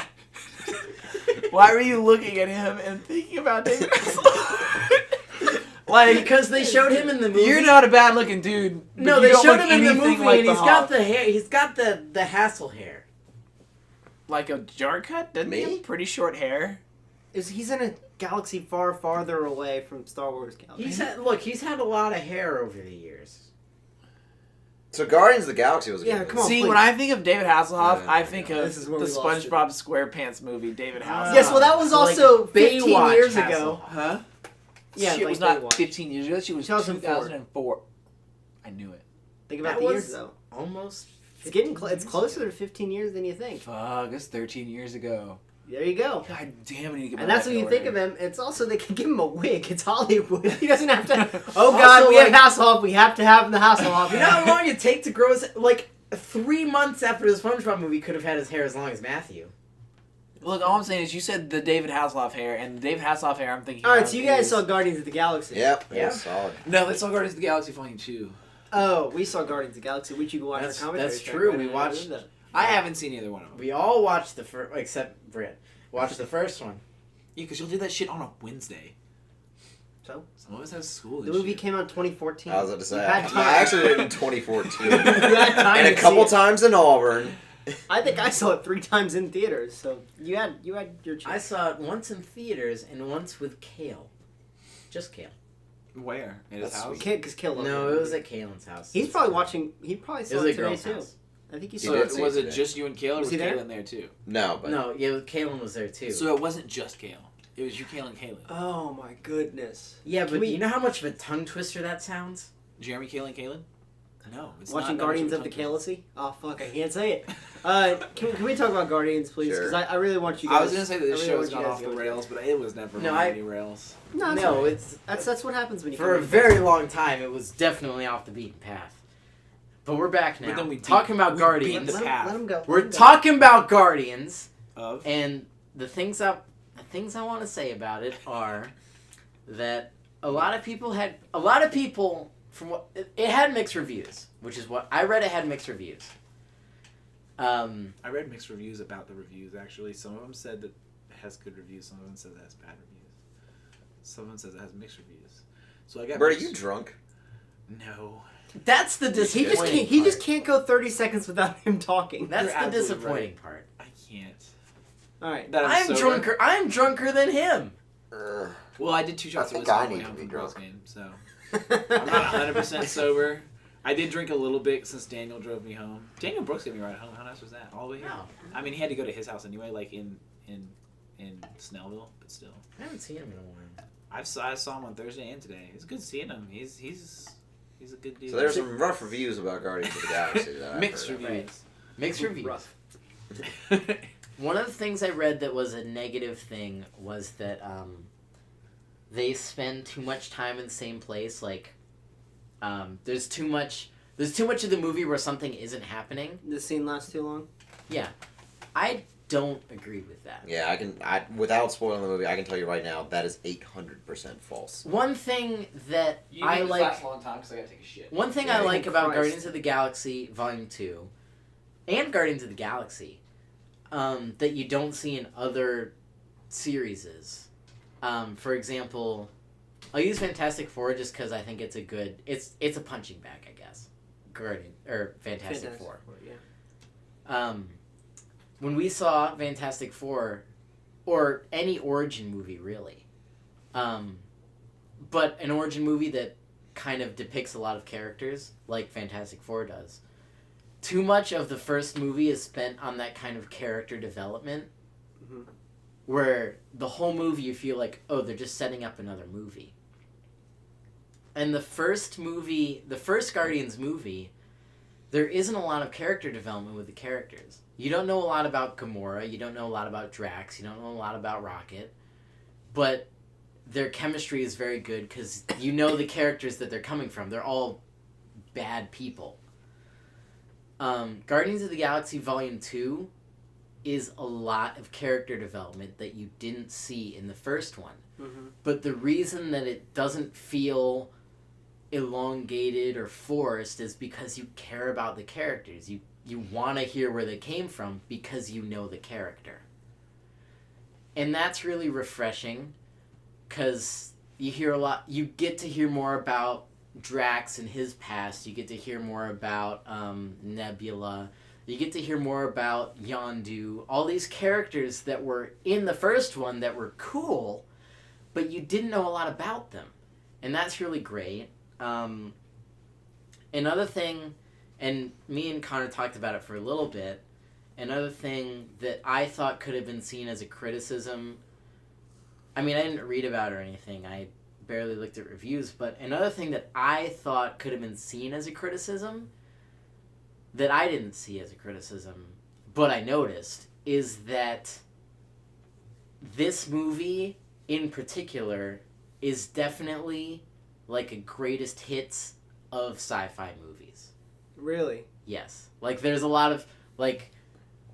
why were you looking at him and thinking about David Hasselhoff? Because they showed him in the movie. You're not a bad looking dude. No, they showed him in the movie, and he's got the hair. He's got the Hassel hair. Like a jar cut? Doesn't he have pretty short hair? He's in a galaxy far, farther away from Star Wars galaxy. He's had a lot of hair over the years. So Guardians of the Galaxy was a good come movie. on. See, please. when I think of David Hasselhoff, Yeah, I think of This is the where we lost it. SpongeBob SquarePants movie, David Hasselhoff. Yes, well, that was So, also like, 15 Baywatch years Hasselhoff. ago. Huh? Yeah, Shit like was not Baywatch. 15 years ago. She was 2004. 2004. I knew it. Think about That the was- years, though. Almost. It's getting it's closer to 15 years than you think. Fuck, it's 13 years ago. There you go. God damn, I need to get my And that's life when in you order. think of him. It's also they can give him a wig. It's Hollywood. He doesn't have to. Oh God, Also, we have Hasselhoff. We have to have the Hasselhoff. You know how long it take to grow his... Like, 3 months after the SpongeBob movie, could have had his hair as long as Matthew. Look, all I'm saying is you said the David Hasselhoff hair, and the David Hasselhoff hair, I'm thinking... All right, so you guys saw Guardians of the Galaxy. Yep. Yeah. Solid. No, they saw Guardians of the Galaxy Volume 2. Oh, we saw Guardians of the Galaxy, which you can watch That's- the commentary. that's track, true. right? We watched- I haven't seen either one of them. We all watched the first... Except Britt. Watched the first one. Yeah, because you'll do that shit on a Wednesday. So? Some of us have school The this movie year. came out in 2014. I was about to say. You had I time. actually did it in 2014. You had time And a to couple see it. times in Auburn. I think I saw it 3 times in theaters, so you had your chance. I saw it once in theaters and once with Kale. Just Kale. Where? In his That's house? sweet. Because Kill. No, it was at Kalen's house. He's probably watching. He probably It saw was it at today girl's too. house. I think he He saw did it. see Was it it today. just you and Kayla, or Was was he there? Kayla there too? No, but No, yeah, Kalen was there too. So it wasn't just Kayla. It was you, Kayla, and Kayla. Oh my goodness! yeah, Can but we- you know how much of a tongue twister that sounds? Jeremy, Kayla, and Kayla? No, it's Watching not Guardians of the Galaxy. Oh fuck! I can't say it. Can we talk about Guardians, please? Because Sure. I really want you guys. I was gonna say that this I really show want has you gone guys off to the go. rails, but it was never No, on I- any rails. No, it's No, all right. it's that's what happens when you for a come to very long time. It was definitely off the beaten path. But we're back now. But then we talking about we Guardians. beat the let path. him go. We're let him go. talking about Guardians, Of? and the things I want to say about it are that a lot of people from what it had mixed reviews, which is what I read. It had mixed reviews. I read mixed reviews about the reviews, actually. Some of them said that it has good reviews. Some of them said that it has bad reviews. Some of them says it has mixed reviews. So I got Bert, are mixed- you drunk? No. That's the He just disappointing can't. He just part. can't go 30 seconds without him talking. That's You're the absolutely disappointing right. part. I can't. All right. That I'm sober. drunker. I'm drunker than him. Well, I did 2 shots I of think whiskey I on the way need to home be from the Bills drunk. game, so I'm not 100% sober. I did drink a little bit since Daniel drove me home. Daniel Brooks gave me a ride home. How nice was that? All the way here. No, I mean, he had to go to his house anyway, like in Snellville, but still. I haven't seen him in a while. I saw him on Thursday and today. It's good seeing him. He's a good dude. So there's some rough reviews about Guardians of the Galaxy that I've mixed heard of. reviews. Mixed reviews. Rough. One of the things I read that was a negative thing was that they spend too much time in the same place. Like, there's too much of the movie where something isn't happening. This scene lasts too long. I don't agree with that. Yeah, without spoiling the movie, I can tell you right now that is 800% false. One thing that You I need this like. last a long time because I gotta take a shit. One thing Yeah, I like about Christ. Guardians of the Galaxy Volume 2 and Guardians of the Galaxy that you don't see in other series. For example, I'll use Fantastic Four just because I think it's a good... It's a punching bag, I guess. Fantastic Four. Yeah. When we saw Fantastic Four, or any origin movie, really, but an origin movie that kind of depicts a lot of characters, like Fantastic Four does, too much of the first movie is spent on that kind of character development, Mhm. where the whole movie you feel like, oh, they're just setting up another movie. And the first Guardians movie, there isn't a lot of character development with the characters. You don't know a lot about Gamora, you don't know a lot about Drax, you don't know a lot about Rocket, but their chemistry is very good because you know the characters that they're coming from. They're all bad people. Guardians of the Galaxy Volume 2 is a lot of character development that you didn't see in the first one. Mm-hmm. But the reason that it doesn't feel elongated or forced is because you care about the characters. You want to hear where they came from because you know the character. And that's really refreshing because you get to hear more about Drax and his past. You get to hear more about Nebula. You get to hear more about Yondu. All these characters that were in the first one that were cool, but you didn't know a lot about them. And that's really great. Another thing, and me and Connor talked about it for a little bit, another thing that I thought could have been seen as a criticism, I mean, I didn't read about it or anything, I barely looked at reviews, but another thing that I thought could have been seen as a criticism, that I didn't see as a criticism, but I noticed, is that this movie in particular is definitely like a greatest hits of sci-fi movies. Really? Yes. Like there's a lot of like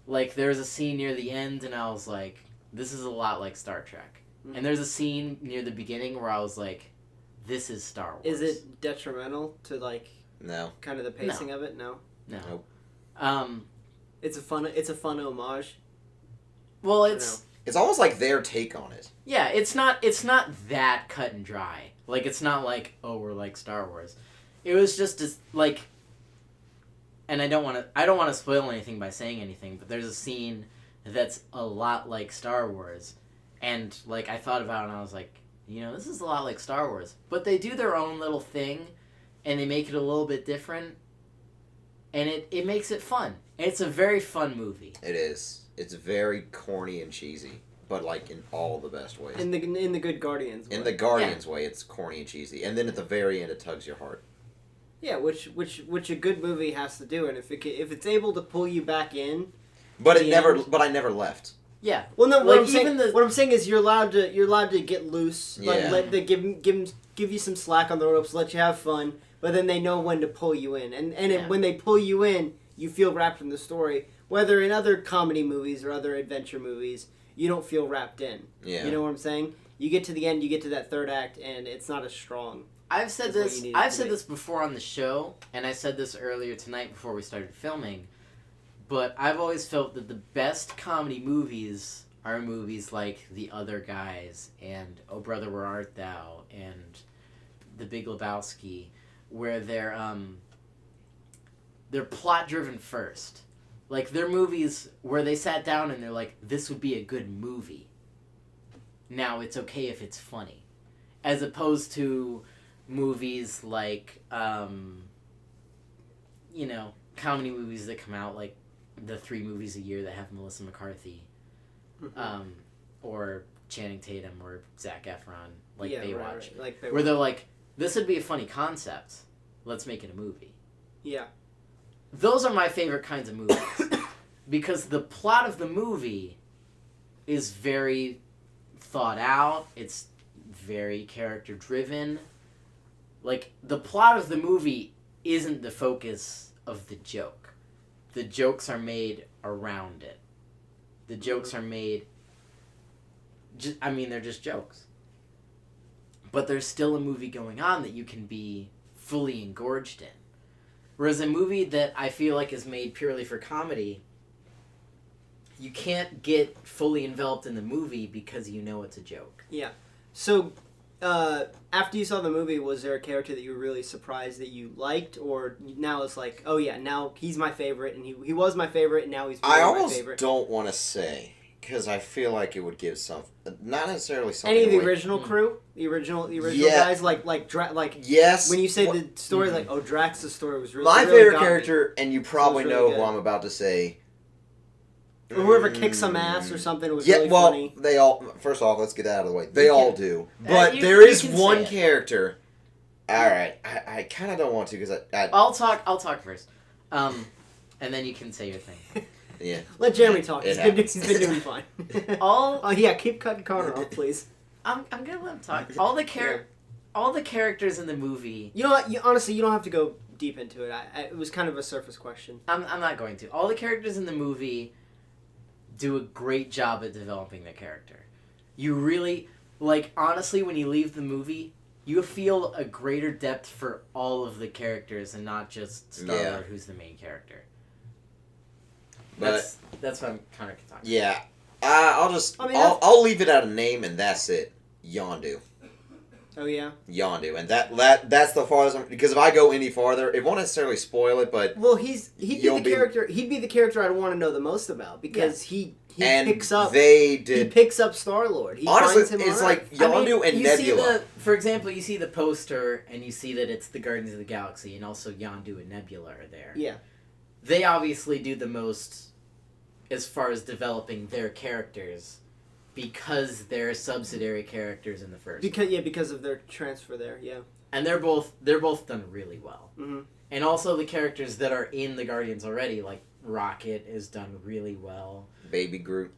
there's a scene near the end and I was like, this is a lot like Star Trek. Mm-hmm. And there's a scene near the beginning where I was like, this is Star Wars. Is it detrimental to like no kind of the pacing of it? No. Nope. It's a fun homage. Well, it's almost like their take on it. Yeah, it's not that cut and dry. Like it's not like, oh, we're like Star Wars. It was just like, and I don't want to spoil anything by saying anything, but there's a scene that's a lot like Star Wars, and like I thought about it and I was like, this is a lot like Star Wars, but they do their own little thing, and they make it a little bit different, and it makes it fun. And it's a very fun movie. It is. It's very corny and cheesy, but like in all the best ways. In the good Guardians way. In the Guardians way, it's corny and cheesy, and then at the very end, it tugs your heart. Yeah, which a good movie has to do, and if it's able to pull you back in. But I never left. Yeah. Well, no. What I'm saying is you're allowed to get loose. Yeah. Let they give you some slack on the ropes, let you have fun, but then they know when to pull you in, and when they pull you in, you feel wrapped in the story. Whether in other comedy movies or other adventure movies, you don't feel wrapped in. Yeah. You know what I'm saying? You get to the end, you get to that third act, and it's not as strong. I've said this before on the show, and I said this earlier tonight before we started filming, but I've always felt that the best comedy movies are movies like The Other Guys and Oh Brother, Where Art Thou and The Big Lebowski, where they're plot-driven first. Like, they're movies where they sat down and they're like, this would be a good movie. Now, it's okay if it's funny. As opposed to movies like, comedy movies that come out, like the 3 movies a year that have Melissa McCarthy, or Channing Tatum, or Zac Efron, like Baywatch. Right. Like Baywatch. Where they're like, this would be a funny concept. Let's make it a movie. Yeah. Those are my favorite kinds of movies. Because the plot of the movie is very thought out. It's very character driven. Like, the plot of the movie isn't the focus of the joke. The jokes are made around it. The jokes are made... they're just jokes. But there's still a movie going on that you can be fully engorged in. Whereas a movie that I feel like is made purely for comedy, you can't get fully enveloped in the movie because you know it's a joke. Yeah. So, after you saw the movie, was there a character that you were really surprised that you liked? Or now it's like, oh yeah, now he's my favorite, and he was my favorite, and now he's my favorite? I almost don't want to say, because I feel like it would give not necessarily something any of the original crew? The original guys? Like yes. When you say the story, like, oh, Drax's story was really... My favorite character, and you probably know who I'm about to say... Or whoever kicks some ass or something was really funny. They all... First off, let's get that out of the way. They all do. But there is one character... Alright, I kind of don't want to, because I'll talk first. And then you can say your thing. Yeah. Let Jeremy talk. He's been doing fine. Keep cutting Connor off, please. I'm gonna let him talk. All the characters in the movie... You know what? Honestly, you don't have to go deep into it. It was kind of a surface question. I'm not going to. All the characters in the movie... do a great job at developing their character. You really, honestly, when you leave the movie, you feel a greater depth for all of the characters and not just Star-Lord, who's the main character. But that's what I'm kind of talking about. Yeah. I'll leave it at a name and that's it. Yondu. Oh yeah. Yondu, and that's the farthest. Because if I go any farther, it won't necessarily spoil it, but he'd be the character I'd want to know the most about because he picks up Star-Lord. Honestly, it's like Yondu and Nebula. For example, you see the poster and you see that it's the Guardians of the Galaxy, and also Yondu and Nebula are there. Yeah. They obviously do the most as far as developing their characters. Because they're subsidiary characters in the first. Because of their transfer there, yeah. And they're both done really well. Mm-hmm. And also the characters that are in the Guardians already, like Rocket, is done really well. Baby Groot.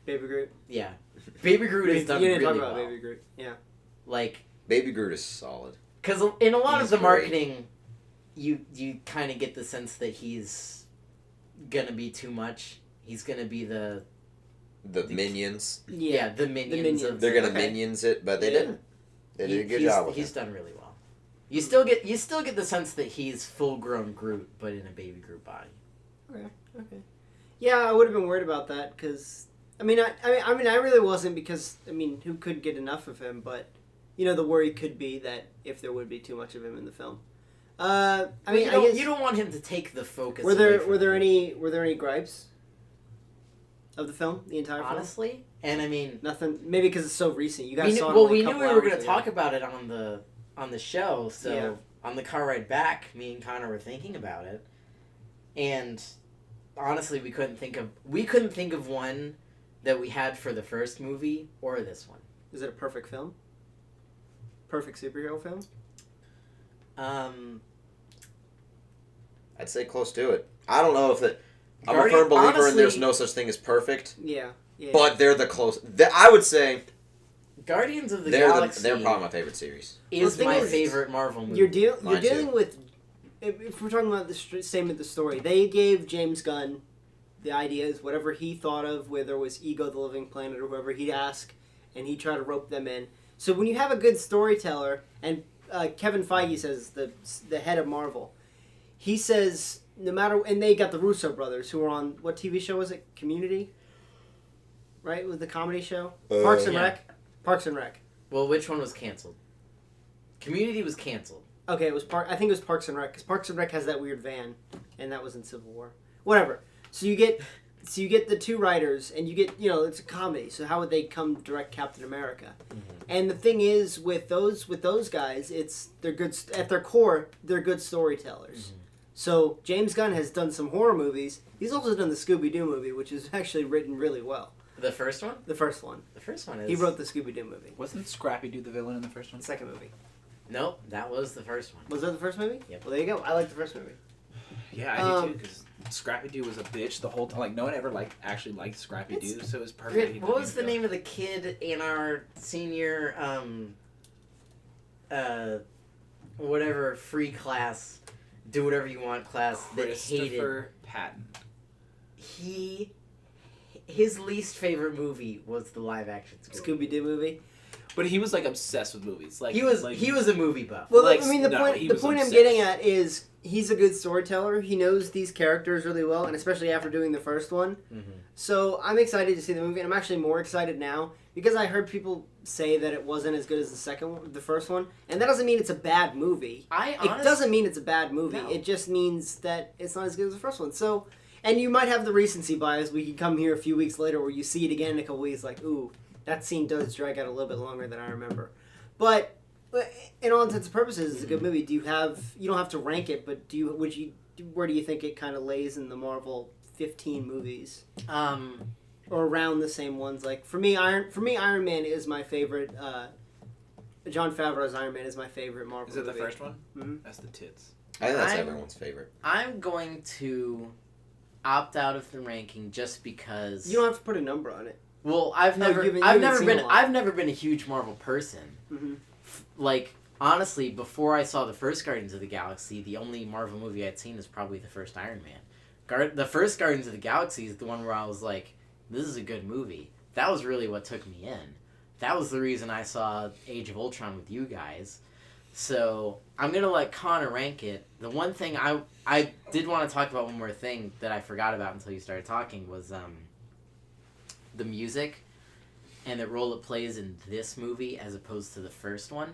Baby Groot. Yeah. Baby Groot is done really well. You didn't talk about Baby Groot. Yeah. Like... Baby Groot is solid. Because in a lot of the marketing, you kind of get the sense that he's gonna be too much. He's gonna be the minions. Yeah, the minions. They're gonna minions it, but they didn't. They did a good job with it. He's done really well. You still get the sense that he's full-grown Groot, but in a Baby Groot body. Okay. Yeah, I would have been worried about that because I really wasn't because who could get enough of him? But the worry could be that if there would be too much of him in the film. I guess you don't want him to take the focus. Were there any gripes of the film, the entire film? Honestly, and nothing. Maybe because it's so recent. You guys saw it. Well, we knew we were going to talk about it on the show. So on the car ride back, me and Connor were thinking about it, and honestly, we couldn't think of one that we had for the first movie or this one. Is it a perfect film? Perfect superhero film? I'd say close to it. I don't know if it. I'm a firm believer in there's no such thing as perfect. Yeah. But they're the close. I would say. Guardians of the Galaxy. They're probably my favorite series. Is my favorite Marvel movie. You're dealing with. If we're talking about the same with the story, they gave James Gunn the ideas, whatever he thought of, whether it was Ego the Living Planet or whoever he'd ask, and he'd try to rope them in. So when you have a good storyteller, and Kevin Feige says, the head of Marvel, he says no matter, and they got the Russo brothers who were on, what TV show was it? Community? Right? With the comedy show? Parks and Rec? Parks and Rec. Well, which one was canceled? Community was canceled. Okay, it was I think it was Parks and Rec, because Parks and Rec has that weird van, and that was in Civil War. Whatever. So you get the two writers, and you get, it's a comedy. So how would they come direct Captain America? Mm-hmm. And the thing is, with those guys, they're good at their core. They're good storytellers. Mm-hmm. So James Gunn has done some horror movies. He's also done the Scooby-Doo movie, which is actually written really well. The first one? The first one. The first one is... He wrote the Scooby-Doo movie. Wasn't Scrappy-Doo the villain in the first one? Second movie. Nope, that was the first one. Was that the first movie? Yep. Well, there you go. I like the first movie. Yeah, I do too, because Scrappy-Doo was a bitch the whole time. Like, no one ever actually liked Scrappy-Doo, so it was perfect. What was the name of the kid in our senior, whatever, free class, do whatever you want class that hated... Christopher Patton. His least favorite movie was the live-action Scooby-Doo movie. But he was obsessed with movies. He was a movie buff. Well, the point I'm getting at is he's a good storyteller. He knows these characters really well, and especially after doing the first one. Mm-hmm. So I'm excited to see the movie, and I'm actually more excited now because I heard people say that it wasn't as good as the first one, and that doesn't mean it's a bad movie. It doesn't mean it's a bad movie. No. It just means that it's not as good as the first one. So, and you might have the recency bias. We could come here a few weeks later where you see it again in a couple weeks, like, ooh, that scene does drag out a little bit longer than I remember. But in all intents and purposes, it's a good movie. You don't have to rank it, but where do you think it kind of lays in the Marvel 15 movies? Or around the same ones? Like for me, Iron Man is my favorite. Jon Favreau's Iron Man is my favorite Marvel movie. Is it the first one? Mm-hmm. That's the tits. I think that's everyone's favorite. I'm going to opt out of the ranking just because you don't have to put a number on it. Well, I've never been a huge Marvel person. Mm-hmm. Like honestly, before I saw the first Guardians of the Galaxy, the only Marvel movie I'd seen is probably the first Iron Man. The first Guardians of the Galaxy is the one where I was like, "This is a good movie." That was really what took me in. That was the reason I saw Age of Ultron with you guys. So I'm gonna let Connor rank it. The one thing I did want to talk about, one more thing that I forgot about until you started talking, was the music and the role it plays in this movie as opposed to the first one,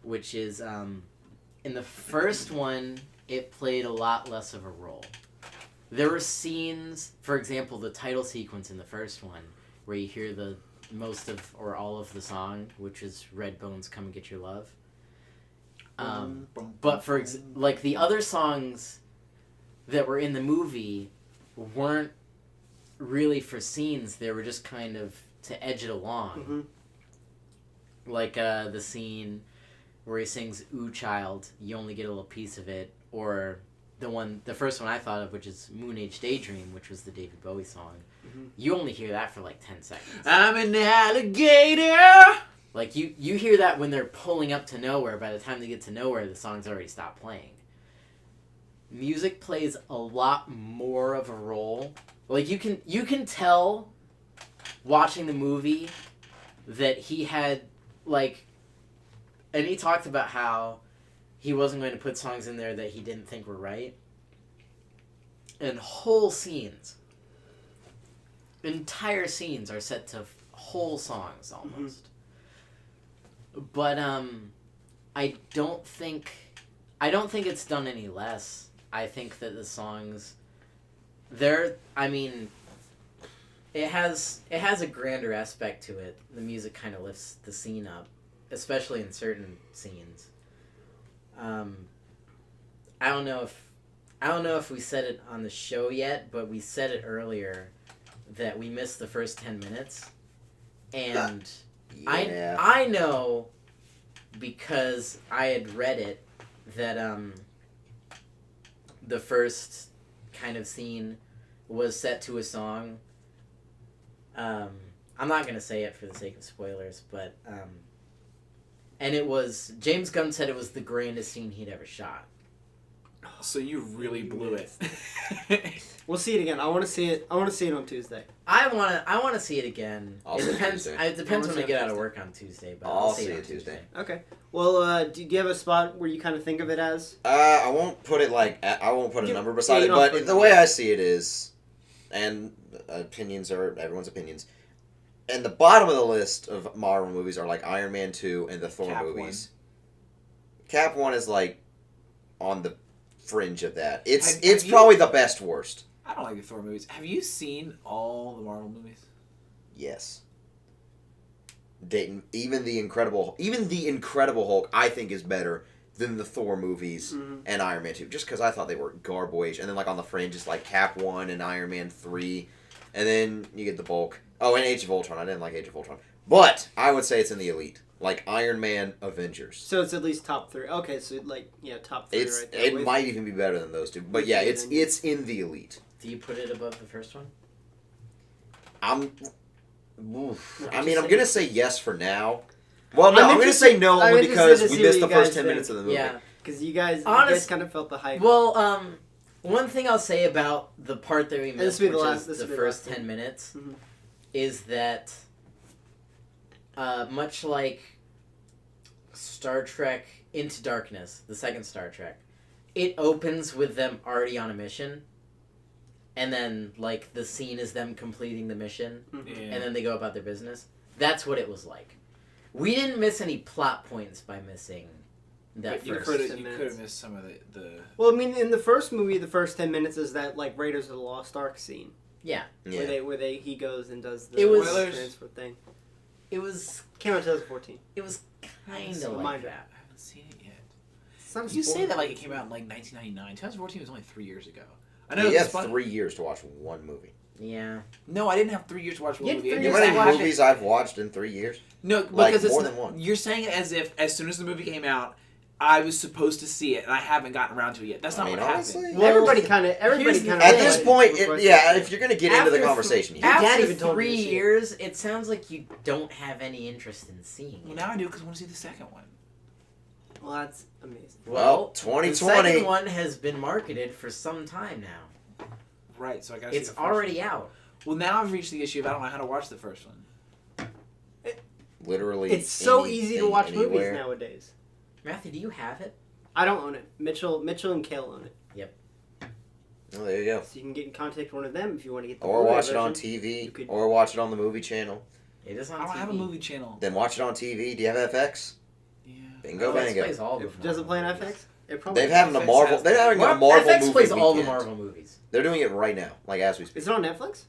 which is in the first one it played a lot less of a role. There were scenes, for example, the title sequence in the first one where you hear the most of or all of the song, which is Red Bones Come and Get Your Love. But for the other songs that were in the movie weren't really for scenes. They were just kind of to edge it along. Mm-hmm. Like the scene where he sings "Ooh Child, You Only Get a Little Piece of It," or the first one I thought of, which is "Moon Age Daydream," which was the David Bowie song. you only hear that for like 10 seconds. I'm an alligator. Like, you hear that when they're pulling up to nowhere. By the time they get to nowhere, the song's already stopped playing. Music plays a lot more of a role. Like, you can tell watching the movie that he had, like... And he talked about how he wasn't going to put songs in there that he didn't think were right. And whole scenes, entire scenes are set to whole songs almost. But I don't think it's done any less. I think that the songs, it has a grander aspect to it. The music kind of lifts the scene up, especially in certain scenes. I don't know if we said it on the show yet, but we said it earlier that we missed the first 10 minutes. And yeah. I know because I had read it that the first kind of scene was set to a song. I'm not going to say it for the sake of spoilers, but and it was, James Gunn said it was the grandest scene he'd ever shot. So you really blew it. We'll see it again. I want to see it on Tuesday. I want to see it again. It depends when I get out of work on Tuesday, but I'll see see it it Tuesday. Okay. Well, do you have a spot where you kind of think of it as? I won't put it I won't put a number beside you it, don't but put- the way I see it is, and opinions are everyone's opinions. And the bottom of the list of Marvel movies are like Iron Man 2 and the Thor Cap movies. Cap 1 is like on the fringe of that. It's probably the best worst. I don't like the Thor movies. Have you seen all the Marvel movies? Yes. Dayton, even the Incredible Hulk I think is better than the Thor movies and Iron Man 2, just because I thought they were garbage. And then like on the fringe, it's like Cap 1 and Iron Man 3, and then you get the bulk. Oh, and Age of Ultron. I didn't like Age of Ultron, but I would say it's in the elite, like Iron Man, Avengers. So it's at least top 3. Okay, so top 3 right there. It might even be better than those two, but yeah, it's in the elite. Do you put it above the first one? I'm gonna say yes for now. Well, no, I'm gonna say no only because we missed the first 10 minutes of the movie. Yeah, because you guys kind of felt the hype. Well, one thing I'll say about the part that we missed, which is the first 10 minutes, is that much like Star Trek Into Darkness, the second Star Trek, it opens with them already on a mission, and then like the scene is them completing the mission, and then they go about their business. That's what it was like. We didn't miss any plot points by missing that but first. You could have missed some of the. Well, I mean, in the first movie, the first 10 minutes is that like Raiders of the Lost Ark scene. Yeah. Where he goes and does the transfer thing. It was came out in 2014. It was kind of like that. I haven't seen it yet. You say that like it came out in like 1999. 2014 was only 3 years ago. I know. You have 3 years to watch one movie. Yeah. No, I didn't have 3 years to watch one movie. You know how many movies I've watched in 3 years? No, like because more than one. You're saying it as if as soon as the movie came out, I was supposed to see it, and I haven't gotten around to it yet. That's not what happened. Well, everybody kind of. At this point, if you're going to get into the conversation, after 3 years, it sounds like you don't have any interest in seeing it. Well, now I do because I want to see the second one. Well, that's amazing. Well, 2020. The second one has been marketed for some time now. Right, so I got to. It's already out. Well, now I've reached the issue of I don't know how to watch the first one. Literally, it's so easy to watch movies nowadays. Matthew, do you have it? I don't own it. Mitchell and Kale own it. Yep. Oh, there you go. So you can get in contact with one of them if you want to get the or watch it on TV, or watch it on the movie channel. It is on I don't TV. have a movie channel. Then watch it on TV. Do you have FX? Yeah. Bingo, bango. Does it play on FX? They're having a Marvel. They're having a Marvel FX movie plays all the weekend. Marvel movies. They're doing it right now, like as we speak. Is it on Netflix?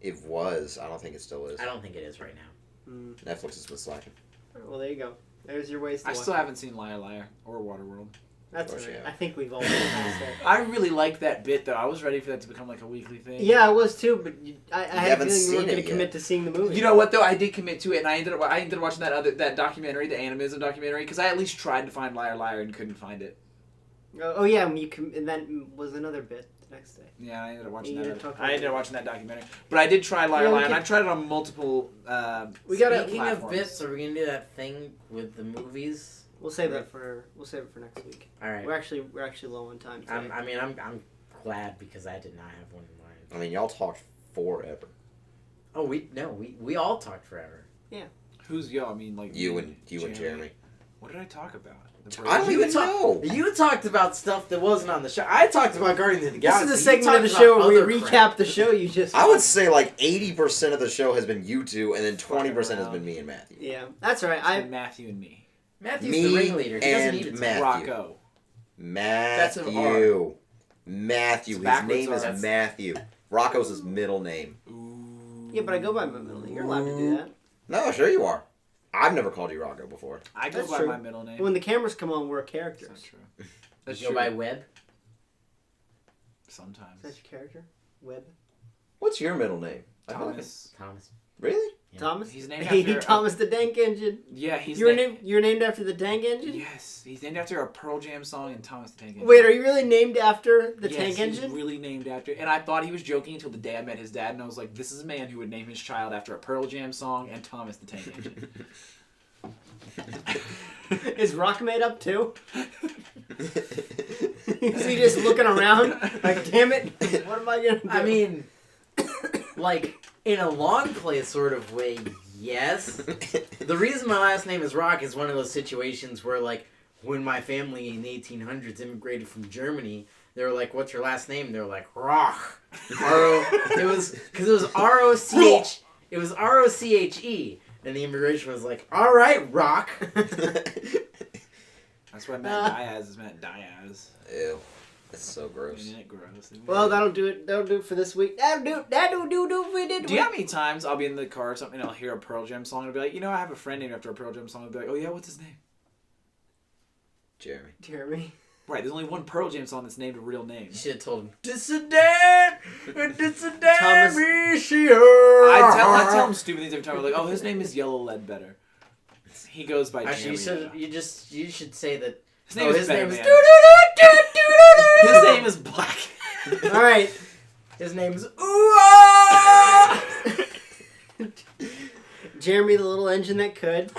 It was. I don't think it still is. I don't think it is right now. Netflix has been slacking. Well, there you go. There's your ways to I still haven't seen Liar Liar or Waterworld. That's all right. I think we've all been past that. I really liked that bit, though. I was ready for that to become like a weekly thing. Yeah, I was too, but I had a feeling you weren't going to commit to seeing the movie. You know what, though? I did commit to it, and I ended up watching that documentary, the animism documentary, because I at least tried to find Liar Liar and couldn't find it. Oh yeah, and that was another bit. the next day. Yeah, I ended up watching that documentary. But Yeah. I did try Liar Liar, and I tried it on multiple. Speaking of bits, are we gonna do that thing with the movies? We'll save it for next week. All right. We're actually low on time today. I'm glad because I did not have one in mind. I mean, y'all talked forever. Oh, we all talked forever. Yeah. Who's y'all? I mean, like You and Jeremy. What did I talk about? I don't even know. You talked about stuff that wasn't on the show. I talked about Guardians of the Galaxy. This is a segment of the show where we recap the show you just. I would say like 80% of the show has been you two, and then 20% has been me and Matthew. Yeah, that's all right. Matthew and me. Matthew's me the ringleader. He doesn't need and it. Matthew. Rocco. Matthew. Matthew. His name is R. Matthew. Rocco's his middle name. Ooh. Yeah, but I go by my middle name. You're allowed to do that. No, sure you are. I've never called you Rocco before. I go That's by true. my middle name. When the cameras come on, we're characters. That's true. That's You go true. by Webb. Sometimes. Is that your character? Webb? What's your middle name? Thomas. Thomas. Really? Yeah. Thomas? He's named Hey, after Thomas the Dank Engine. Yeah, he's You're named after the Dank Engine? Yes, he's named after a Pearl Jam song and Thomas the Tank Engine. Wait, are you really named after the Yes, Tank he's Engine? really named after. And I thought he was joking until the day I met his dad, and I was like, this is a man who would name his child after a Pearl Jam song and Thomas the Tank Engine. Is Rock made up too? Is he just looking around like, damn it, what am I gonna do? I mean, like, in a long play sort of way, yes. The reason my last name is Rock is one of those situations where, like, when my family in the 1800s immigrated from Germany, they were like, what's your last name? They were like, Roch. It was, because it was R-O-C-H, it was R-O-C-H-E. And the immigration was like, all right, Rock. That's why Matt Diaz is Matt Diaz. Ew. That's so gross. Isn't it gross? Well, that'll do it. That'll do it for this week. That'll do Do you know how many times I'll be in the car or something and I'll hear a Pearl Jam song and I'll be like, you know, I have a friend named after a Pearl Jam song. I'll be like, oh yeah, what's his name? Jeremy. Right, there's only one Pearl Jam song that's named a real name. You should have told him, Dissident, Thomas. I tell him stupid things every time. I'm like, oh, his name is Yellow Ledbetter. He goes by Actually, Jeremy. you should say that. His name is his name is His name is Black. All right. His name's Jeremy, the little engine that could.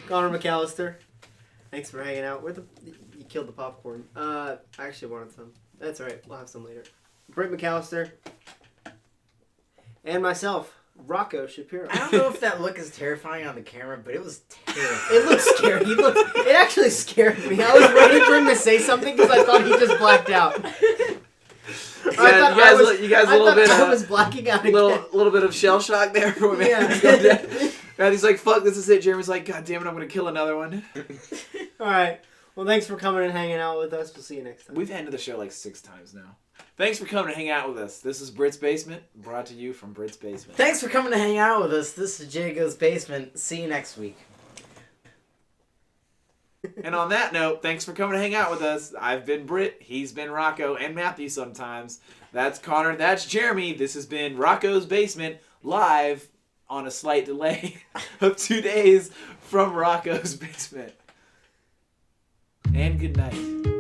Connor McAllister. Thanks for hanging out. You killed the popcorn. I actually wanted some. That's alright. We'll have some later. Britt McAllister. And myself, Rocco Shapiro. I don't know if that look is terrifying on the camera, but it was terrifying. It looks scary. It actually scared me. I was waiting for him to say something because I thought he just blacked out. I was blacking out again. Little bit of shell shock there for me. Yeah. Matthew's like, fuck, this is it. Jeremy's like, god damn it, I'm going to kill another one. Alright. Well, thanks for coming and hanging out with us. We'll see you next time. We've ended the show like 6 times now. Thanks for coming to hang out with us. This is Brit's Basement, brought to you from Brit's Basement. Thanks for coming to hang out with us. This is Jago's Basement. See you next week. And on that note, thanks for coming to hang out with us. I've been Britt, he's been Rocco, and Matthew sometimes. That's Connor, that's Jeremy. This has been Rocco's Basement, live on a slight delay of 2 days from Rocco's Basement. And good night.